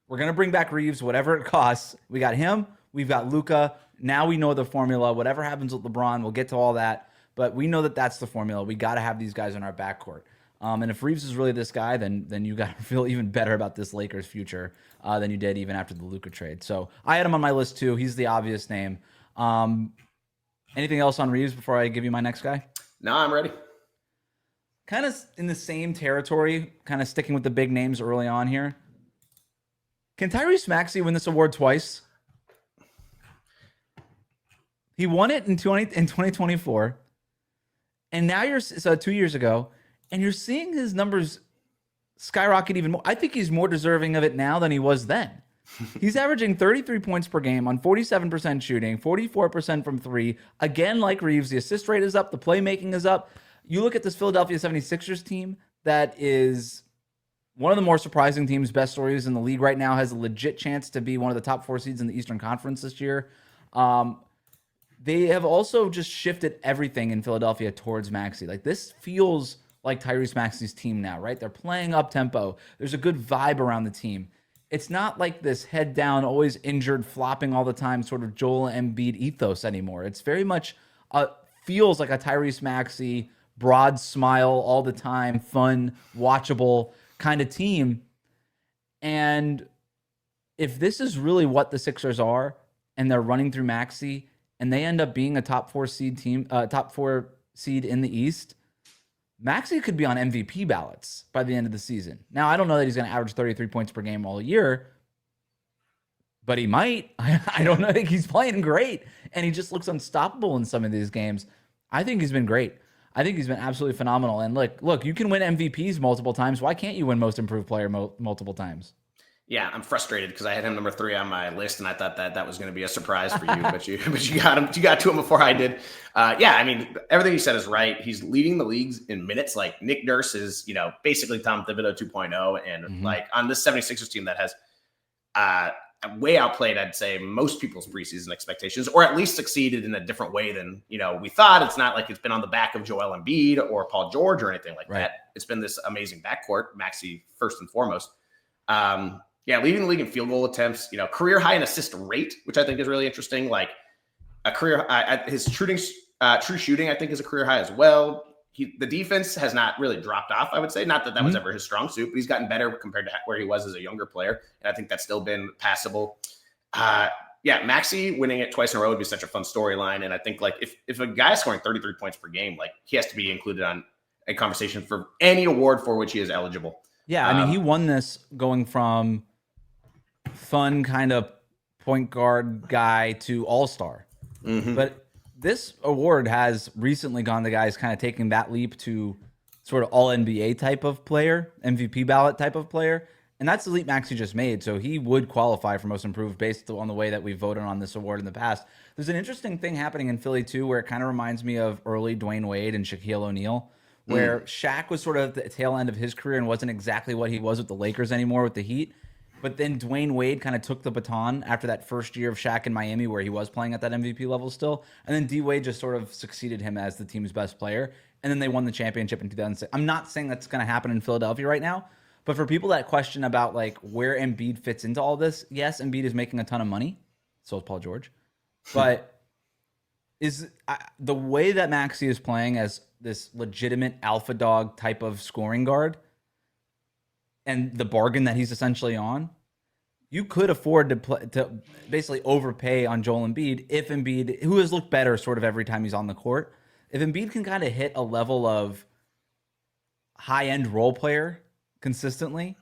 we're going to bring back Reeves, whatever it costs. We got him. We've got Luka. Now we know the formula. Whatever happens with LeBron, we'll get to all that. But we know that that's the formula. We got to have these guys in our backcourt. And if Reeves is really this guy, then you got to feel even better about this Lakers future than you did even after the Luka trade. So I had him on my list too. He's the obvious name. Anything else on Reeves before I give you my next guy? No, I'm ready. Kind of in the same territory, kind of sticking with the big names early on here. Can Tyrese Maxey win this award twice? He won it in 2024, and now so 2 years ago, and you're seeing his numbers skyrocket even more. I think he's more deserving of it now than he was then. He's averaging 33 points per game on 47% shooting, 44% from three. Again, like Reeves, the assist rate is up, the playmaking is up. You look at this Philadelphia 76ers team that is one of the more surprising teams, best stories in the league right now, has a legit chance to be one of the top 4 seeds in the Eastern Conference this year. They have also just shifted everything in Philadelphia towards Maxey. Like, this feels like Tyrese Maxey's team now, right? They're playing up tempo. There's a good vibe around the team. It's not like this head down, always injured, flopping all the time sort of Joel Embiid ethos anymore. It's very much feels like a Tyrese Maxey, broad smile all the time, fun, watchable kind of team. And if this is really what the Sixers are, and they're running through Maxey, and they end up being a top 4 seed team, top 4 seed in the East, Maxey could be on MVP ballots by the end of the season. Now, I don't know that he's going to average 33 points per game all year, but he might. I don't know. I think he's playing great, and he just looks unstoppable in some of these games. I think he's been great. I think he's been absolutely phenomenal. And look, you can win MVPs multiple times. Why can't you win Most Improved Player multiple times? Yeah, I'm frustrated because I had him number 3 on my list, and I thought that was going to be a surprise for you, but you got him. You got to him before I did. Yeah, I mean, everything you said is right. He's leading the leagues in minutes. Like, Nick Nurse is, basically Tom Thibodeau 2.0, and like on this 76ers team that has way outplayed, I'd say, most people's preseason expectations, or at least succeeded in a different way than we thought. It's not like it's been on the back of Joel Embiid or Paul George or anything like that. It's been this amazing backcourt, Maxey first and foremost. Yeah, leading the league in field goal attempts, career high in assist rate, which I think is really interesting. Like a career, his true shooting, I think, is a career high as well. The defense has not really dropped off, I would say. Not that was ever his strong suit, but he's gotten better compared to where he was as a younger player. And I think that's still been passable. Yeah, Maxey winning it twice in a row would be such a fun storyline. And I think like if a guy is scoring 33 points per game, like he has to be included on a conversation for any award for which he is eligible. Yeah, I mean, he won this going from fun kind of point guard guy to all-star. But this award has recently gone to guys kind of taking that leap to sort of all NBA type of player, MVP ballot type of player. And that's the leap Maxey just made. So he would qualify for most improved based on the way that we voted on this award in the past. There's an interesting thing happening in Philly too, where it kind of reminds me of early Dwayne Wade and Shaquille O'Neal, where Shaq was sort of at the tail end of his career and wasn't exactly what he was with the Lakers anymore with the Heat. But then Dwayne Wade kind of took the baton after that first year of Shaq in Miami, where he was playing at that MVP level still. And then D-Wade just sort of succeeded him as the team's best player. And then they won the championship in 2006. I'm not saying that's going to happen in Philadelphia right now, but for people that question about like where Embiid fits into all this, yes, Embiid is making a ton of money. So is Paul George. But is the way that Maxey is playing as this legitimate alpha dog type of scoring guard, and the bargain that he's essentially on, you could afford to basically overpay on Joel Embiid if Embiid, who has looked better sort of every time he's on the court, if Embiid can kind of hit a level of high-end role player consistently,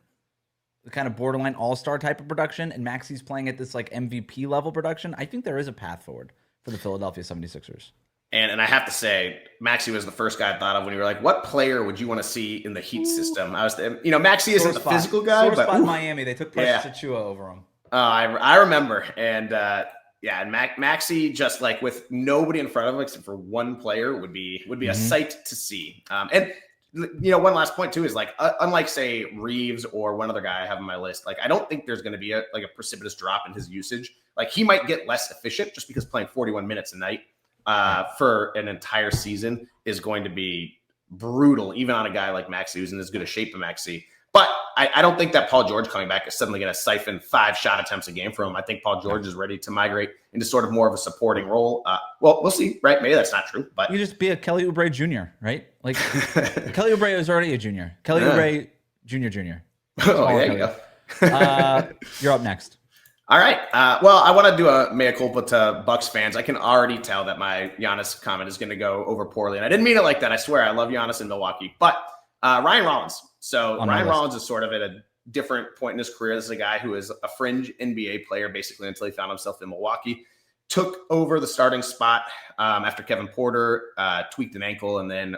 the kind of borderline all-star type of production, and Maxey's playing at this like MVP level production, I think there is a path forward for the Philadelphia 76ers. And I have to say, Maxey was the first guy I thought of when you were like, what player would you want to see in the Heat system? I was, Maxey isn't the physical guy, but in Miami, they took Precious Achiuwa over him. I remember. And and Maxey, just like with nobody in front of him except for one player, would be a sight to see. And one last point too is like, unlike say Reeves or one other guy I have on my list, like I don't think there's going to be a precipitous drop in his usage. Like he might get less efficient just because playing 41 minutes a night for an entire season is going to be brutal, even on a guy like Maxey who's in as good a shape as Maxey. But I don't think that Paul George coming back is suddenly going to siphon 5 shot attempts a game from him. I think Paul George is ready to migrate into sort of more of a supporting role. Well, we'll see, right? Maybe that's not true, but you just be a Kelly Oubre Jr., right? Like Kelly Oubre is already a junior. Kelly Oubre Jr. Oh, there you go. You're up next. All right. Well, I want to do a mea culpa to Bucks fans. I can already tell that my Giannis comment is going to go over poorly. And I didn't mean it like that. I swear I love Giannis in Milwaukee. But Ryan Rollins. So Ryan Rollins is sort of at a different point in his career. This is a guy who is a fringe NBA player basically until he found himself in Milwaukee. Took over the starting spot after Kevin Porter tweaked an ankle and then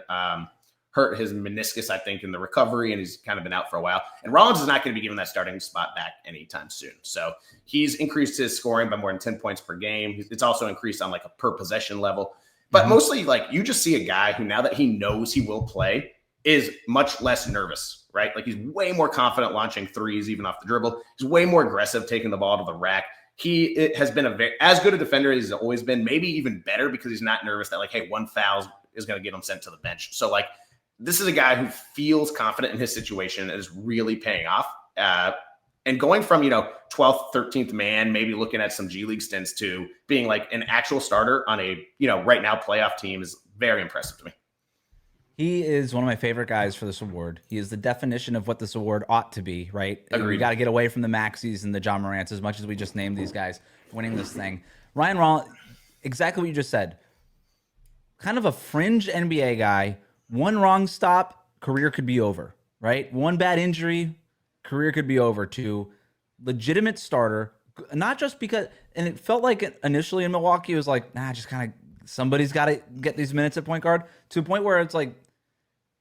hurt his meniscus, I think, in the recovery, and he's kind of been out for a while. And Rollins is not going to be given that starting spot back anytime soon. So he's increased his scoring by more than 10 points per game. It's also increased on like a per possession level. But mostly, like, you just see a guy who, now that he knows he will play, is much less nervous, right? Like, he's way more confident launching threes, even off the dribble. He's way more aggressive taking the ball to the rack. He has been as good a defender as he's always been, maybe even better, because he's not nervous that, like, hey, one foul is going to get him sent to the bench. So, like, this is a guy who feels confident in his situation and is really paying off. And going from, 12th, 13th man, maybe looking at some G League stints, to being like an actual starter on a, right now playoff team is very impressive to me. He is one of my favorite guys for this award. He is the definition of what this award ought to be, right? Agreed. You got to get away from the Maxis and the John Morants, as much as we just named these guys winning this thing. Ryan Rollins, exactly what you just said. Kind of a fringe NBA guy. One wrong stop, career could be over, right? One bad injury, career could be over. To legitimate starter, not just because, and it felt like initially in Milwaukee, it was like, just kind of somebody's got to get these minutes at point guard, to a point where it's like,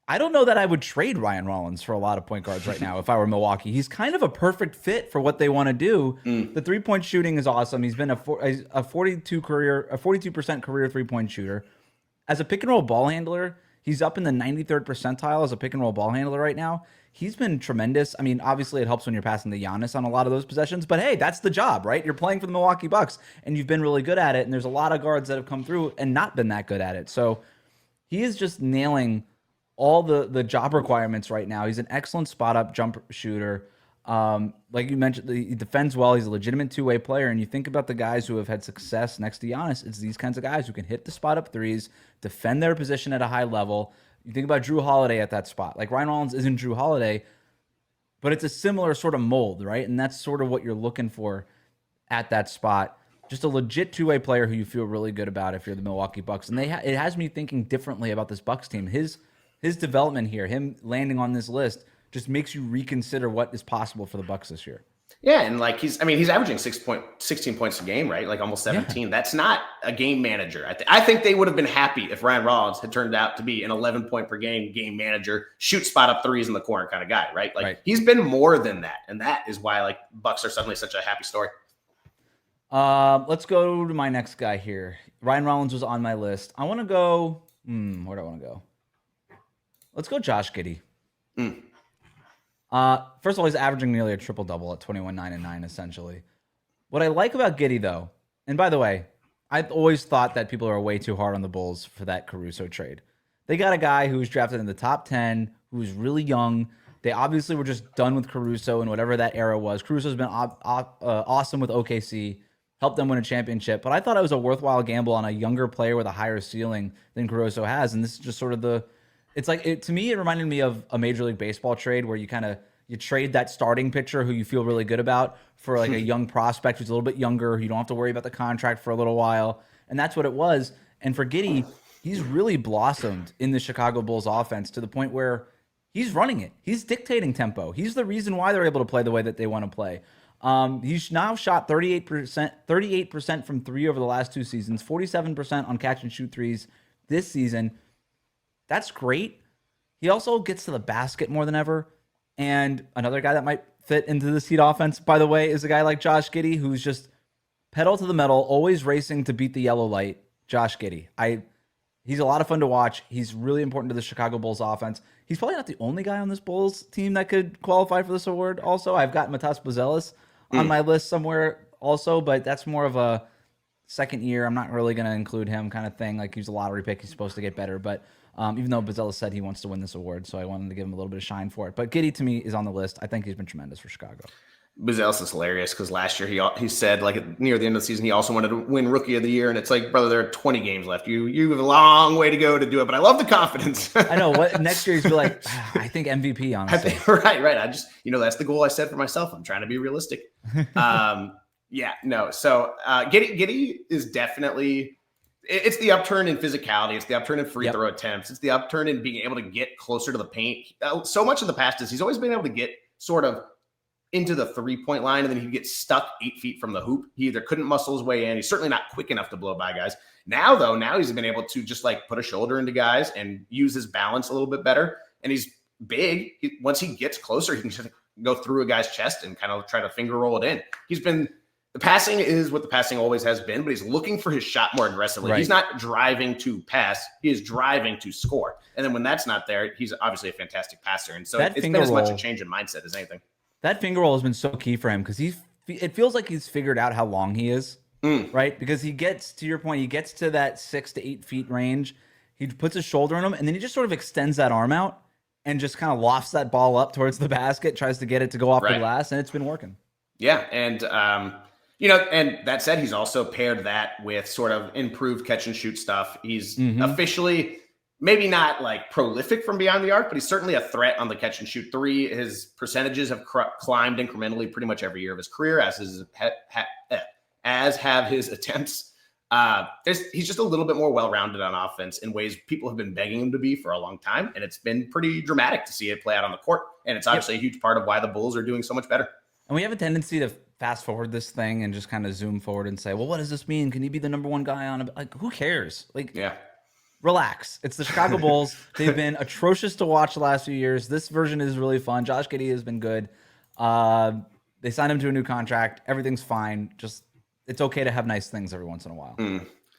I don't know that I would trade Ryan Rollins for a lot of point guards right now if I were Milwaukee. He's kind of a perfect fit for what they want to do. The three-point shooting is awesome. He's been a 42% career three-point shooter. As a pick-and-roll ball handler, he's up in the 93rd percentile as a pick-and-roll ball handler right now. He's been tremendous. I mean, obviously it helps when you're passing to Giannis on a lot of those possessions, but hey, that's the job, right? You're playing for the Milwaukee Bucks, and you've been really good at it, and there's a lot of guards that have come through and not been that good at it. So he is just nailing all the job requirements right now. He's an excellent spot-up jump shooter. Like you mentioned, he defends well. He's a legitimate two-way player, and you think about the guys who have had success next to Giannis, it's these kinds of guys who can hit the spot-up threes, defend their position at a high level. You think about Drew Holiday at that spot. Like, Ryan Rollins isn't Drew Holiday, but it's a similar sort of mold, right? And that's sort of what you're looking for at that spot. Just a legit two-way player who you feel really good about if you're the Milwaukee Bucks. And it has me thinking differently about this Bucks team. His development here, him landing on this list, just makes you reconsider what is possible for the Bucks this year. Yeah, and like he's averaging 16 points a game, right? Like almost 17. Yeah. That's not a game manager. I think they would have been happy if Ryan Rollins had turned out to be an 11-point per game manager, shoot spot up threes in the corner kind of guy, right? Like He's been more than that, and that is why like Bucks are suddenly such a happy story. Let's go to my next guy here. Ryan Rollins was on my list. I want to go. Where do I want to go? Let's go Josh Giddey. First of all, he's averaging nearly a triple-double at 21, 9, and 9, essentially. What I like about Giddey, though, and by the way, I've always thought that people are way too hard on the Bulls for that Caruso trade. They got a guy who was drafted in the top 10, who was really young. They obviously were just done with Caruso and whatever that era was. Caruso's been awesome with OKC, helped them win a championship, but I thought it was a worthwhile gamble on a younger player with a higher ceiling than Caruso has, and this is just sort of it's like, to me, it reminded me of a Major League Baseball trade where you trade that starting pitcher who you feel really good about for like a young prospect who's a little bit younger. You don't have to worry about the contract for a little while. And that's what it was. And for Giddey, he's really blossomed in the Chicago Bulls offense to the point where he's running it. He's dictating tempo. He's the reason why they're able to play the way that they want to play. He's now shot 38% from three over the last 2 seasons, 47% on catch and shoot threes this season. That's great. He also gets to the basket more than ever. And another guy that might fit into this Heat offense, by the way, is a guy like Josh Giddey, who's just pedal to the metal, always racing to beat the yellow light. Josh Giddey. He's a lot of fun to watch. He's really important to the Chicago Bulls offense. He's probably not the only guy on this Bulls team that could qualify for this award. Also, I've got Matas Buzelis on my list somewhere also, but that's more of a second year. I'm not really going to include him kind of thing. Like, he's a lottery pick. He's supposed to get better, but even though Buzelis said he wants to win this award, so I wanted to give him a little bit of shine for it. But Giddey, to me, is on the list. I think he's been tremendous for Chicago. Buzelis is hilarious because last year he said, like, near the end of the season, he also wanted to win Rookie of the Year, and it's like, brother, there are 20 games left. You have a long way to go to do it, but I love the confidence. I know. What next year he's be like, I think MVP, honestly. Right. I just, that's the goal I set for myself. I'm trying to be realistic. Yeah, no. So Giddey is definitely. It's the upturn in physicality. It's the upturn in free throw attempts. It's the upturn in being able to get closer to the paint. So much of the past is he's always been able to get sort of into the 3-point line, and then he'd get stuck 8 feet from the hoop. He either couldn't muscle his way in. He's certainly not quick enough to blow by guys. Now he's been able to just like put a shoulder into guys and use his balance a little bit better. And he's big. Once he gets closer, he can just go through a guy's chest and kind of try to finger roll it in. The passing is what the passing always has been, but he's looking for his shot more aggressively. Right. He's not driving to pass. He is driving to score. And then when that's not there, he's obviously a fantastic passer. And so it's been as much a change in mindset as anything. That finger roll has been so key for him because it feels like he's figured out how long he is, right? Because he gets, to your point, he gets to that 6 to 8 feet range. He puts his shoulder on him, and then he just sort of extends that arm out and just kind of lofts that ball up towards the basket, tries to get it to go off the glass, and it's been working. Yeah, and and that said, he's also paired that with sort of improved catch and shoot stuff. He's officially maybe not like prolific from beyond the arc, but he's certainly a threat on the catch and shoot three. His percentages have climbed incrementally pretty much every year of his career, as have his attempts. He's just a little bit more well-rounded on offense in ways people have been begging him to be for a long time, and it's been pretty dramatic to see it play out on the court. And it's obviously a huge part of why the Bulls are doing so much better. And we have a tendency to fast forward this thing and just kind of zoom forward and say, well, what does this mean? Can he be the number one guy on it? Like, who cares? Like, relax. It's the Chicago Bulls. They've been atrocious to watch the last few years. This version is really fun. Josh Giddey has been good. They signed him to a new contract. Everything's fine. Just, it's okay to have nice things every once in a while.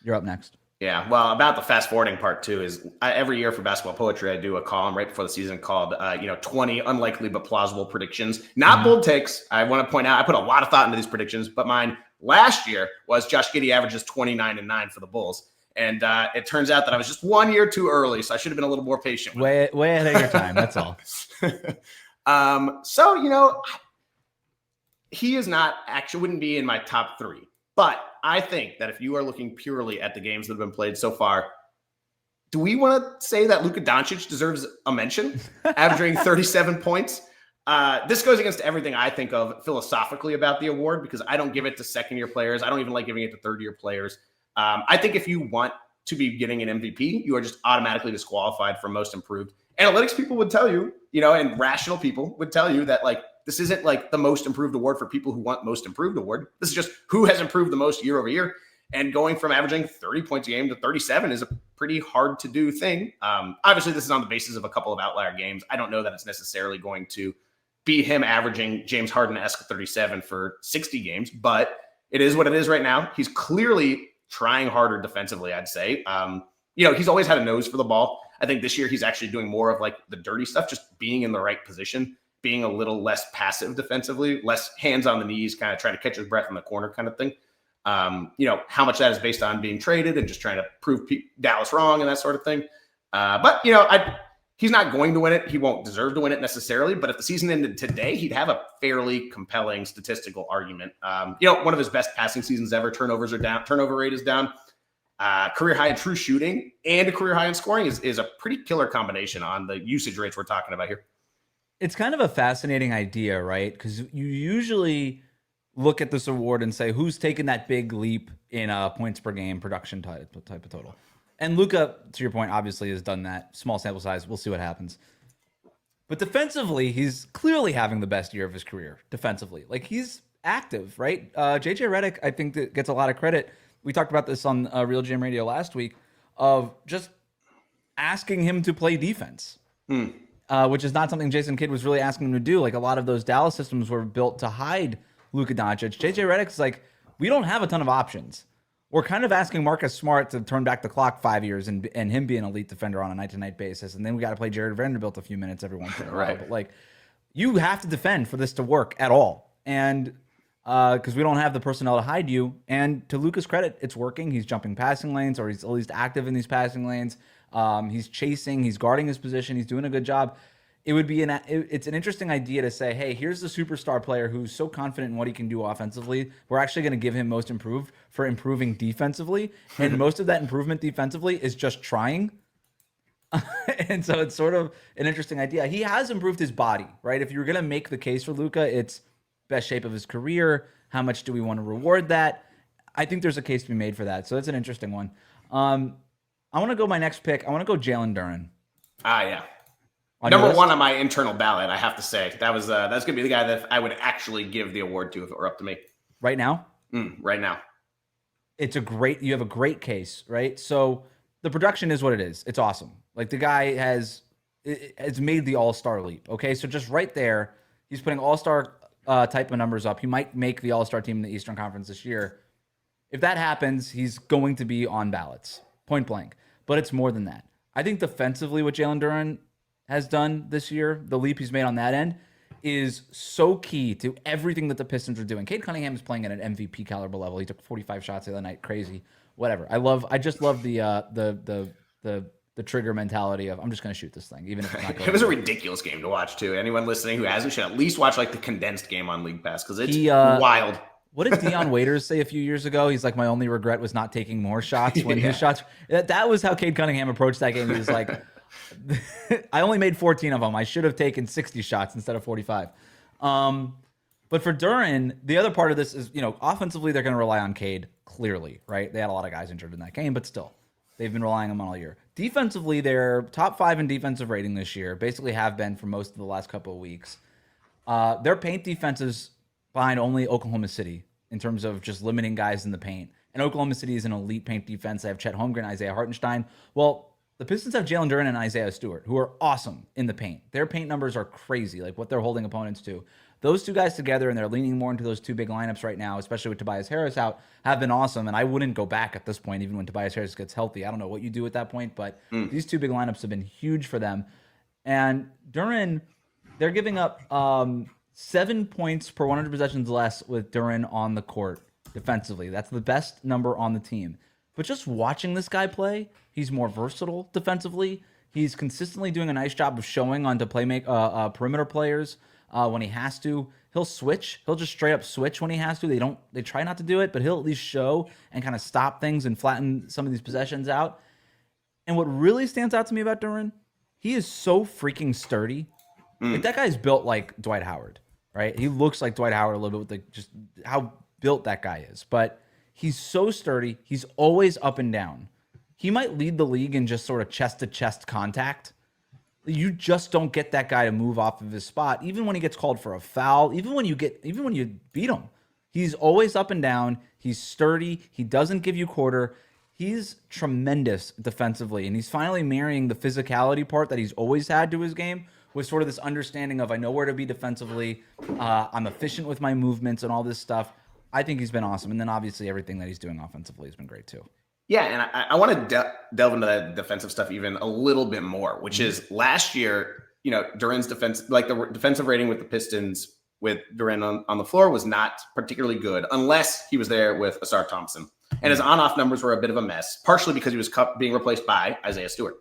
You're up next. Yeah, well, about the fast forwarding part too is every year for Basketball Poetry, I do a column right before the season called 20 unlikely but plausible predictions. Not bold takes. I want to point out I put a lot of thought into these predictions, but mine last year was Josh Giddey averages 29-9 for the Bulls. And it turns out that I was just 1 year too early, so I should have been a little more patient. Way ahead of your time, that's all. He is not actually wouldn't be in my top three. But I think that if you are looking purely at the games that have been played so far, do we want to say that Luka Doncic deserves a mention, averaging 37 points? This goes against everything I think of philosophically about the award, because I don't give it to second-year players. I don't even like giving it to third-year players. I think if you want to be getting an MVP, you are just automatically disqualified for most improved. Analytics people would tell you, and rational people would tell you that, like, this isn't like the most improved award for people who want most improved award. This is just who has improved the most year over year. And going from averaging 30 points a game to 37 is a pretty hard to do thing. Obviously, this is on the basis of a couple of outlier games. I don't know that it's necessarily going to be him averaging James Harden-esque 37 for 60 games, but it is what it is right now. He's clearly trying harder defensively, I'd say. He's always had a nose for the ball. I think this year he's actually doing more of like the dirty stuff, just being in the right position, being a little less passive defensively, less hands on the knees, kind of trying to catch his breath in the corner kind of thing. How much that is based on being traded and just trying to prove Dallas wrong and that sort of thing. He's not going to win it. He won't deserve to win it necessarily, but if the season ended today, he'd have a fairly compelling statistical argument. One of his best passing seasons ever. Turnovers are down. Turnover rate is down. Career high in true shooting and a career high in scoring is a pretty killer combination on the usage rates we're talking about here. It's kind of a fascinating idea, right? Because you usually look at this award and say, who's taken that big leap in points per game production type of total? And Luka, to your point, obviously has done that. Small sample size. We'll see what happens. But defensively, he's clearly having the best year of his career defensively. Like, he's active, right? JJ Redick, I think, that gets a lot of credit. We talked about this on RealGM Radio last week of just asking him to play defense. Which is not something Jason Kidd was really asking him to do. Like, a lot of those Dallas systems were built to hide Luka Doncic. JJ Redick's like, we don't have a ton of options. We're kind of asking Marcus Smart to turn back the clock 5 years and him be an elite defender on a night-to-night basis. And then we got to play Jared Vanderbilt a few minutes every once in a while. Right. But, like, you have to defend for this to work at all. And because we don't have the personnel to hide you. And to Luka's credit, it's working. He's jumping passing lanes, or he's at least active in these passing lanes. He's chasing, he's guarding his position, he's doing a good job. It's an interesting idea to say, hey, here's the superstar player who's so confident in what he can do offensively. We're actually going to give him most improved for improving defensively. And most of that improvement defensively is just trying. And so it's sort of an interesting idea. He has improved his body, right? If you're going to make the case for Luka, it's best shape of his career. How much do we want to reward that? I think there's a case to be made for that. So that's an interesting one. I want to go my next pick. I want to go Jalen Duren. Yeah. on your Number list? one on my internal ballot, I have to say. That's going to be the guy that I would actually give the award to if it were up to me. Right now? Right now. You have a great case, right? So the production is what it is. It's awesome. Like the guy has made the all-star leap. Okay. So just right there, he's putting all-star type of numbers up. He might make the all-star team in the Eastern Conference this year. If that happens, he's going to be on ballots, point blank. But it's more than that. I think defensively, what Jalen Duren has done this year, the leap he's made on that end, is so key to everything that the Pistons are doing. Cade Cunningham is playing at an MVP caliber level. He took 45 shots the other night. Crazy. Whatever. I just love the trigger mentality of I'm just going to shoot this thing, even if it's not going. It was a ridiculous game to watch too. Anyone listening who hasn't should at least watch like the condensed game on League Pass because it's wild. What did Deion Waiters say a few years ago? He's like, my only regret was not taking more shots when his shots. That was how Cade Cunningham approached that game. He was like, I only made 14 of them. I should have taken 60 shots instead of 45. But for Duren, the other part of this is, offensively, they're going to rely on Cade, clearly, right? They had a lot of guys injured in that game, but still, they've been relying on him all year. Defensively, they're top 5 in defensive rating this year, basically have been for most of the last couple of weeks. Their paint defense is behind only Oklahoma City in terms of just limiting guys in the paint. And Oklahoma City is an elite paint defense. They have Chet Holmgren, Isaiah Hartenstein. Well, the Pistons have Jalen Duren and Isaiah Stewart, who are awesome in the paint. Their paint numbers are crazy, like what they're holding opponents to. Those two guys together, and they're leaning more into those two big lineups right now, especially with Tobias Harris out, have been awesome. And I wouldn't go back at this point, even when Tobias Harris gets healthy. I don't know what you do at that point, but these two big lineups have been huge for them. And Duren, they're giving up 7 points per 100 possessions less with Duren on the court defensively. That's the best number on the team. But just watching this guy play, he's more versatile defensively. He's consistently doing a nice job of showing onto perimeter players when he has to. He'll switch. He'll just straight up switch when he has to. They try not to do it, but he'll at least show and kind of stop things and flatten some of these possessions out. And what really stands out to me about Duren, he is so freaking sturdy. Like, that guy's built like Dwight Howard, right? He looks like Dwight Howard a little bit with just how built that guy is. But he's so sturdy. He's always up and down. He might lead the league in just sort of chest-to-chest contact. You just don't get that guy to move off of his spot, even when he gets called for a foul, even when you beat him. He's always up and down. He's sturdy. He doesn't give you quarter. He's tremendous defensively, and he's finally marrying the physicality part that he's always had to his game with sort of this understanding of I know where to be defensively. I'm efficient with my movements and all this stuff. I think he's been awesome. And then obviously everything that he's doing offensively has been great too. Yeah, and I want to delve into that defensive stuff even a little bit more, which is last year, Duren's defense, like the defensive rating with the Pistons with Duren on the floor was not particularly good unless he was there with Asar Thompson. And his on-off numbers were a bit of a mess, partially because he was being replaced by Isaiah Stewart.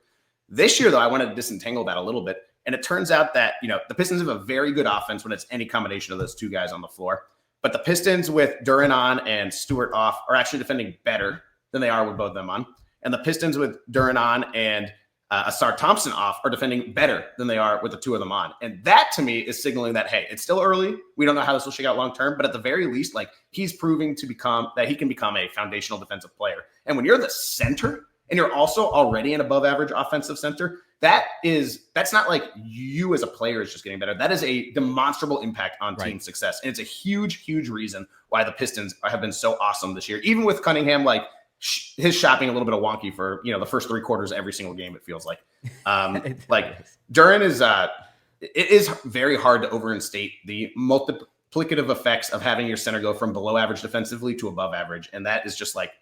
This year, though, I want to disentangle that a little bit. And it turns out that, the Pistons have a very good offense when it's any combination of those two guys on the floor. But the Pistons with Duren on and Stewart off are actually defending better than they are with both of them on. And the Pistons with Duren on and Asar Thompson off are defending better than they are with the two of them on. And that, to me, is signaling that, hey, it's still early. We don't know how this will shake out long term. But at the very least, like, he's proving that he can become a foundational defensive player. And when you're the center and you're also already an above-average offensive center, that's not like you as a player is just getting better. That is a demonstrable impact on team success. And it's a huge, huge reason why the Pistons have been so awesome this year. Even with Cunningham, like, his shot being a little bit of wonky for, the first 3 quarters every single game, it feels like. Like, Duren is it is very hard to overstate the multiplicative effects of having your center go from below average defensively to above average. And that is just like,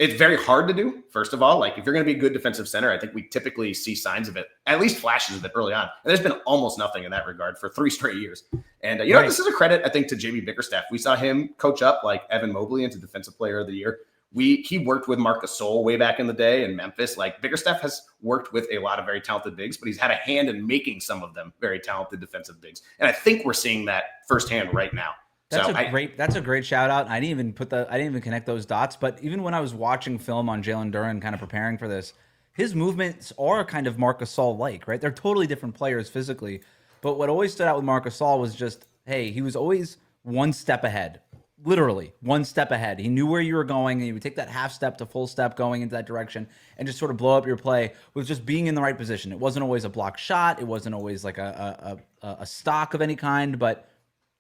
it's very hard to do, first of all. Like, if you're going to be a good defensive center, I think we typically see signs of it, at least flashes of it early on. And there's been almost nothing in that regard for 3 straight years. And, this is a credit, I think, to JB Bickerstaff. We saw him coach up, like, Evan Mobley into Defensive Player of the Year. He worked with Marc Gasol way back in the day in Memphis. Like, Bickerstaff has worked with a lot of very talented bigs, but he's had a hand in making some of them very talented defensive bigs. And I think we're seeing that firsthand right now. That's a great shout out. I didn't even connect those dots. But even when I was watching film on Jalen Duren, kind of preparing for this, his movements are kind of Marc Gasol like, right? They're totally different players physically. But what always stood out with Marc Gasol was just, hey, he was always one step ahead. literally one step ahead. He knew where you were going, and he would take that half step to full step going into that direction and just sort of blow up your play with just being in the right position. It wasn't always a block shot. It wasn't always like a stock of any kind, but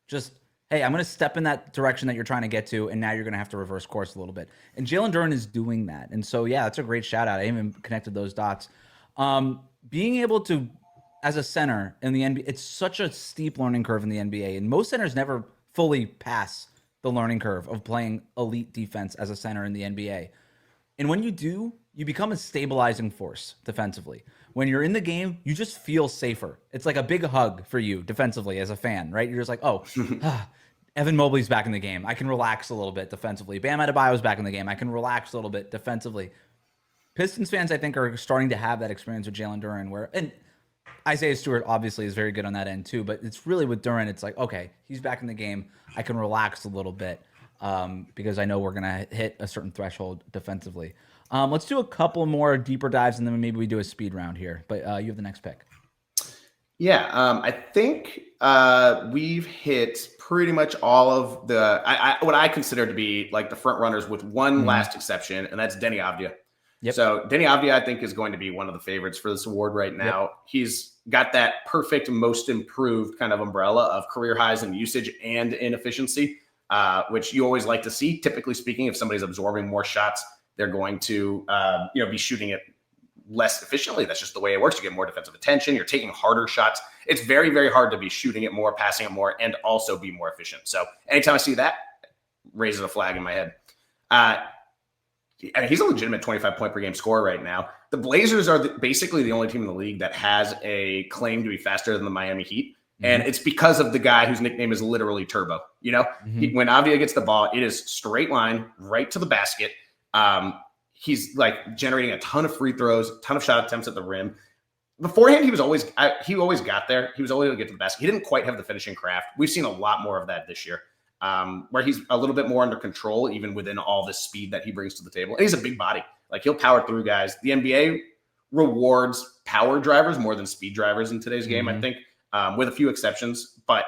just, hey, I'm going to step in that direction that you're trying to get to, and now you're going to have to reverse course a little bit. And Jalen Duren is doing that. And so, yeah, that's a great shout out. I even connected those dots. Being able to, as a center in the NBA, it's such a steep learning curve in the NBA, and most centers never fully pass the learning curve of playing elite defense as a center in the NBA. And when you do, you become a stabilizing force defensively. When you're in the game, you just feel safer. It's like a big hug for you defensively as a fan, right? You're just like, oh, Evan Mobley's back in the game. I can relax a little bit defensively. Bam Adebayo's back in the game. I can relax a little bit defensively. Pistons fans, I think, are starting to have that experience with Jalen Duren, and Isaiah Stewart obviously is very good on that end too, but it's really with Duren, it's like, okay, he's back in the game. I can relax a little bit because I know we're going to hit a certain threshold defensively. Let's do a couple more deeper dives, and then maybe we do a speed round here. But you have the next pick. Yeah, I think we've hit pretty much all of the what I consider to be like the front runners, with one last exception, and that's Denny Avdia. Yep. So Denny Avdia, I think, is going to be one of the favorites for this award right now. Yep. He's got that perfect most improved kind of umbrella of career highs in usage and in efficiency, which you always like to see. Typically speaking, if somebody's absorbing more shots, they're going to be shooting it less efficiently. That's just the way it works. You get more defensive attention. You're taking harder shots. It's very, very hard to be shooting it more, passing it more, and also be more efficient. So anytime I see that, raises a flag in my head. I mean, he's a legitimate 25-point per game scorer right now. The Blazers are basically the only team in the league that has a claim to be faster than the Miami Heat. And it's because of the guy whose nickname is literally Turbo. You know, when Avdia gets the ball, it is straight line right to the basket. He's like generating a ton of free throws, a ton of shot attempts at the rim. Beforehand, he always got there. He was always able to get to the basket. He didn't quite have the finishing craft. We've seen a lot more of that this year. Where he's a little bit more under control, even within all the speed that he brings to the table. And he's a big body. Like, he'll power through guys. The NBA rewards power drivers more than speed drivers in today's game, I think, with a few exceptions. But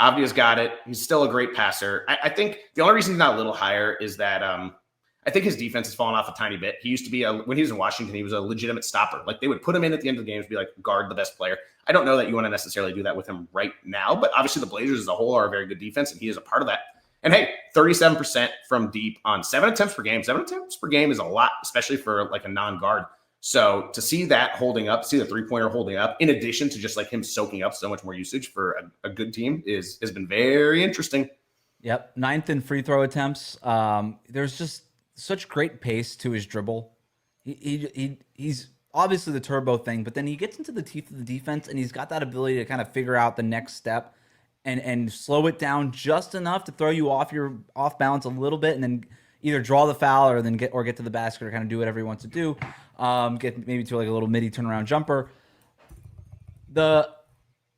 Avdia's got it. He's still a great passer. I think the only reason he's not a little higher is that I think his defense has fallen off a tiny bit. He used to be, when he was in Washington, he was a legitimate stopper. Like, they would put him in at the end of the games, be like, guard the best player. I don't know that you want to necessarily do that with him right now, but obviously the Blazers as a whole are a very good defense, and he is a part of that. And hey, 37% from deep on 7 attempts per game. 7 attempts per game is a lot, especially for like a non-guard. So to see that holding up, see the three-pointer holding up, in addition to just like him soaking up so much more usage for a good team, has been very interesting. Yep, 9th in free throw attempts. There's just such great pace to his dribble. He's obviously the turbo thing, but then he gets into the teeth of the defense, and he's got that ability to kind of figure out the next step and slow it down just enough to throw you off balance a little bit, and then either draw the foul or then get to the basket or kind of do whatever he wants to do. Get maybe to like a little midi turnaround jumper. The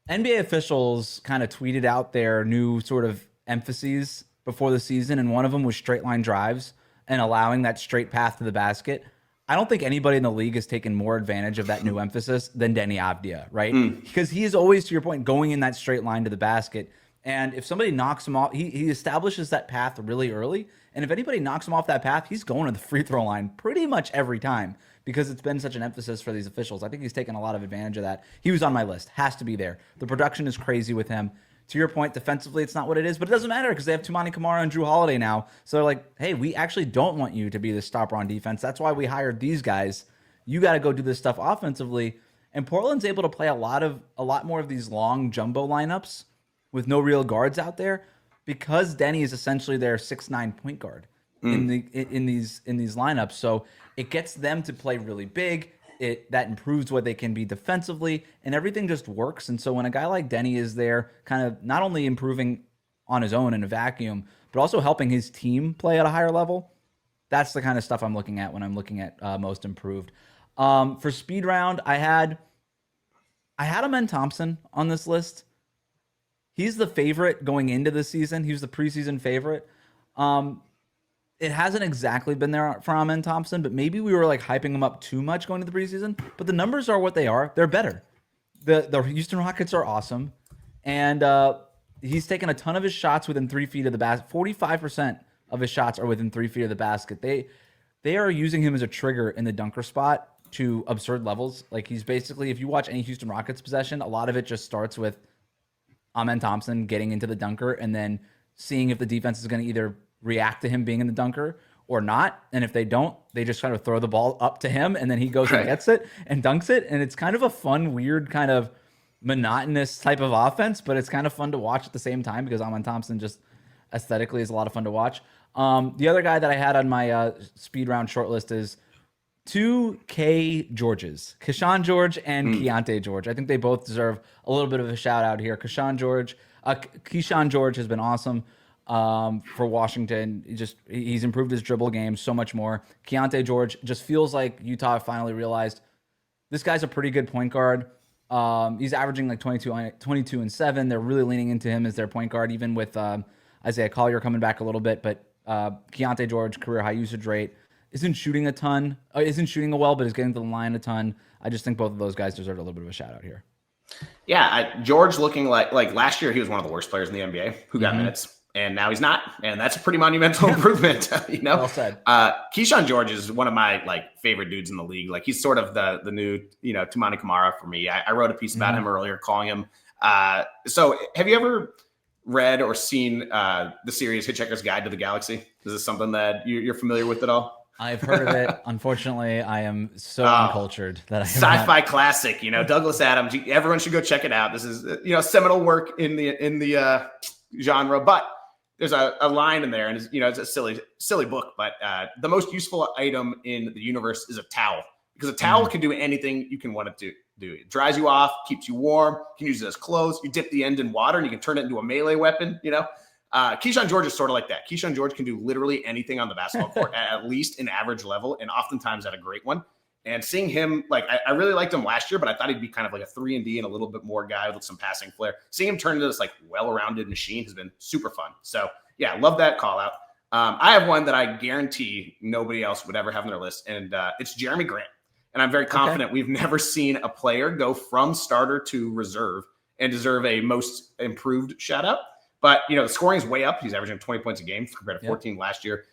NBA officials kind of tweeted out their new sort of emphases before the season, and one of them was straight line drives and allowing that straight path to the basket. I don't think anybody in the league has taken more advantage of that new emphasis than Denny Avdia, right? Because he is always, to your point, going in that straight line to the basket. And if somebody knocks him off, he establishes that path really early. And if anybody knocks him off that path, he's going to the free throw line pretty much every time, because it's been such an emphasis for these officials. I think he's taken a lot of advantage of that. He was on my list. Has to be there. The production is crazy with him. To your point, defensively, it's not what it is, but it doesn't matter because they have Tumani Kamara and Drew Holiday now. So they're like, hey, we actually don't want you to be the stopper on defense. That's why we hired these guys. You got to go do this stuff offensively. And Portland's able to play a lot more of these long jumbo lineups with no real guards out there, because Denny is essentially their 6'9" point guard in these lineups. So it gets them to play really big. That improves what they can be defensively, and everything just works. And so when a guy like Denny is there, kind of not only improving on his own in a vacuum, but also helping his team play at a higher level, that's the kind of stuff I'm looking at when I'm looking at most improved. For speed round, I had Amen Thompson on this list. He's the favorite going into the season. He was the preseason favorite. It hasn't exactly been there for Amen Thompson, but maybe we were like hyping him up too much going to the preseason. But the numbers are what they are. They're better. The Houston Rockets are awesome. And he's taken a ton of his shots within 3 feet of the basket. 45% of his shots are within 3 feet of the basket. They are using him as a trigger in the dunker spot to absurd levels. Like he's basically, if you watch any Houston Rockets possession, a lot of it just starts with Amen Thompson getting into the dunker and then seeing if the defense is going to either react to him being in the dunker or not. And if they don't, they just kind of throw the ball up to him and then he goes and gets it and dunks it. And it's kind of a fun, weird, kind of monotonous type of offense, but it's kind of fun to watch at the same time because Amen Thompson just aesthetically is a lot of fun to watch. The other guy that I had on my speed round shortlist is 2K Georges, Keyshawn George and Keontae George. I think they both deserve a little bit of a shout out here. Keyshawn George has been awesome for Washington. He's improved his dribble game so much more. Keontae George just feels like Utah finally realized this guy's a pretty good point guard. He's averaging like 22 and 7. They're really leaning into him as their point guard, even with Isaiah Collier coming back a little bit. But Keontae George, career high usage rate. Isn't shooting well, but is getting to the line a ton. I just think both of those guys deserve a little bit of a shout out here. Yeah, George looking like last year he was one of the worst players in the NBA who got minutes, and now he's not, and that's a pretty monumental improvement. Well said. Keyshawn George is one of my favorite dudes in the league. Like he's sort of the new Toumani Camara for me. I wrote a piece about him earlier, calling him. So have you ever read or seen the series Hitchhiker's Guide to the Galaxy? Is this something that you're familiar with at all? I've heard of it. Unfortunately, I am so uncultured that I sci-fi classic. Douglas Adams. Everyone should go check it out. This is seminal work in the genre. But there's a line in there, and it's a silly book. But the most useful item in the universe is a towel, because a towel can do anything you can want it to do. It dries you off, keeps you warm. You can use it as clothes. You dip the end in water, and you can turn it into a melee weapon. Keyshawn George is sort of like that. Keyshawn George can do literally anything on the basketball court at least an average level, and oftentimes at a great one. And seeing him, I really liked him last year, but I thought he'd be kind of like a 3-and-D and a little bit more guy with some passing flair. Seeing him turn into this well-rounded machine has been super fun. So yeah, love that call out. I have one that I guarantee nobody else would ever have on their list, and it's Jeremy Grant. And I'm very confident we've never seen a player go from starter to reserve and deserve a most improved shout out. But, the scoring is way up. He's averaging 20 points a game compared to 14 last year.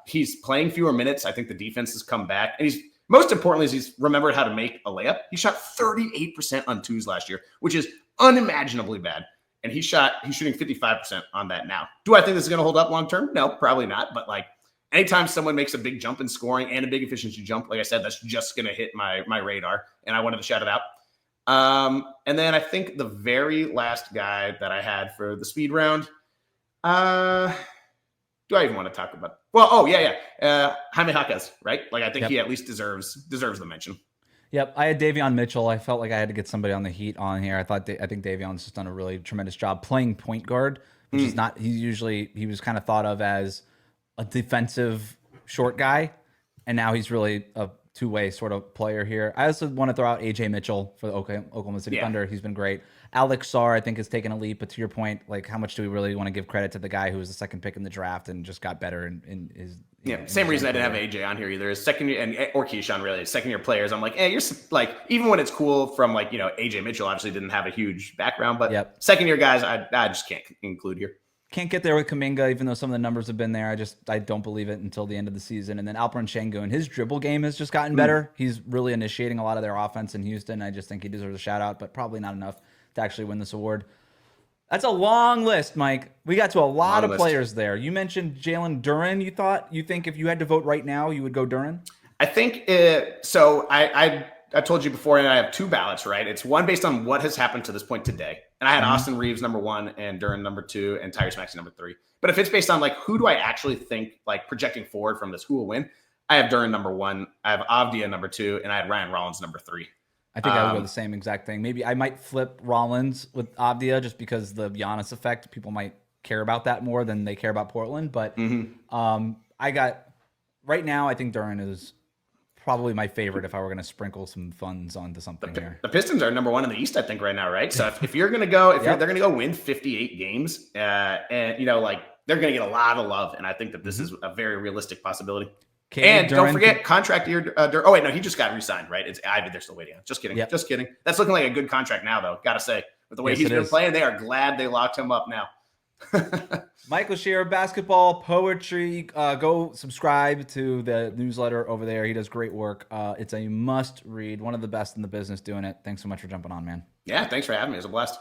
He's playing fewer minutes. I think the defense has come back. And most importantly, he's remembered how to make a layup. He shot 38% on twos last year, which is unimaginably bad. And he's shooting 55% on that now. Do I think this is going to hold up long term? No, probably not. But anytime someone makes a big jump in scoring and a big efficiency jump, like I said, that's just going to hit my radar. And I wanted to shout it out. And then I think the very last guy that I had for the speed round, do I even want to talk about? Well, Jaime Jaquez, right? I think he at least deserves the mention. Yep, I had Davion Mitchell. I felt like I had to get somebody on the Heat on here. I think Davion's just done a really tremendous job playing point guard, which is not. He was kind of thought of as a defensive short guy, and now he's really a two-way sort of player here. I also want to throw out AJ Mitchell for the Oklahoma City Thunder. He's been great. Alex Sarr, I think, has taken a leap. But to your point, how much do we really want to give credit to the guy who was the second pick in the draft and just got better in his? Same reason I didn't have AJ on here either. His second year, or Keyshawn really, second year players. I'm like, hey, you're even when it's cool from AJ Mitchell obviously didn't have a huge background, but second year guys, I just can't include here. Can't get there with Kuminga, even though some of the numbers have been there. I don't believe it until the end of the season. And then Alperen Sengun, his dribble game has just gotten better. He's really initiating a lot of their offense in Houston. I just think he deserves a shout out, but probably not enough to actually win this award. That's a long list, Mike. We got to a lot of players there. You mentioned Jalen Duren. You think if you had to vote right now, you would go Duren? I think so. I told you before, and I have two ballots, right? It's one based on what has happened to this point today. And I had Austin Reeves number 1 and Duren number 2 and Tyrese Maxey number 3. But if it's based on who do I actually think projecting forward from this, who will win? I have Duren number 1, I have Avdia number 2, and I had Ryan Rollins number 3. I think I would go the same exact thing. Maybe I might flip Rollins with Avdia just because the Giannis effect. People might care about that more than they care about Portland. But I got right now. I think Duren is probably my favorite if I were going to sprinkle some funds onto something here. The Pistons are number 1 in the East, I think, right now, right? So if you're going to go, they're going to go win 58 games, and they're going to get a lot of love, and I think that this is a very realistic possibility. And don't forget, contract year. Oh wait, no, he just got re-signed, right? It's Ivy. They're still waiting on. Just kidding. Just kidding. That's looking like a good contract now, though. Gotta say, With the way Yes, he's it been is. playing, they are glad they locked him up now. Michael Shearer, basketball, poetry. Go subscribe to the newsletter over there. He does great work. It's a must read. One of the best in the business doing it. Thanks so much for jumping on, man. Yeah, thanks for having me. It was a blast.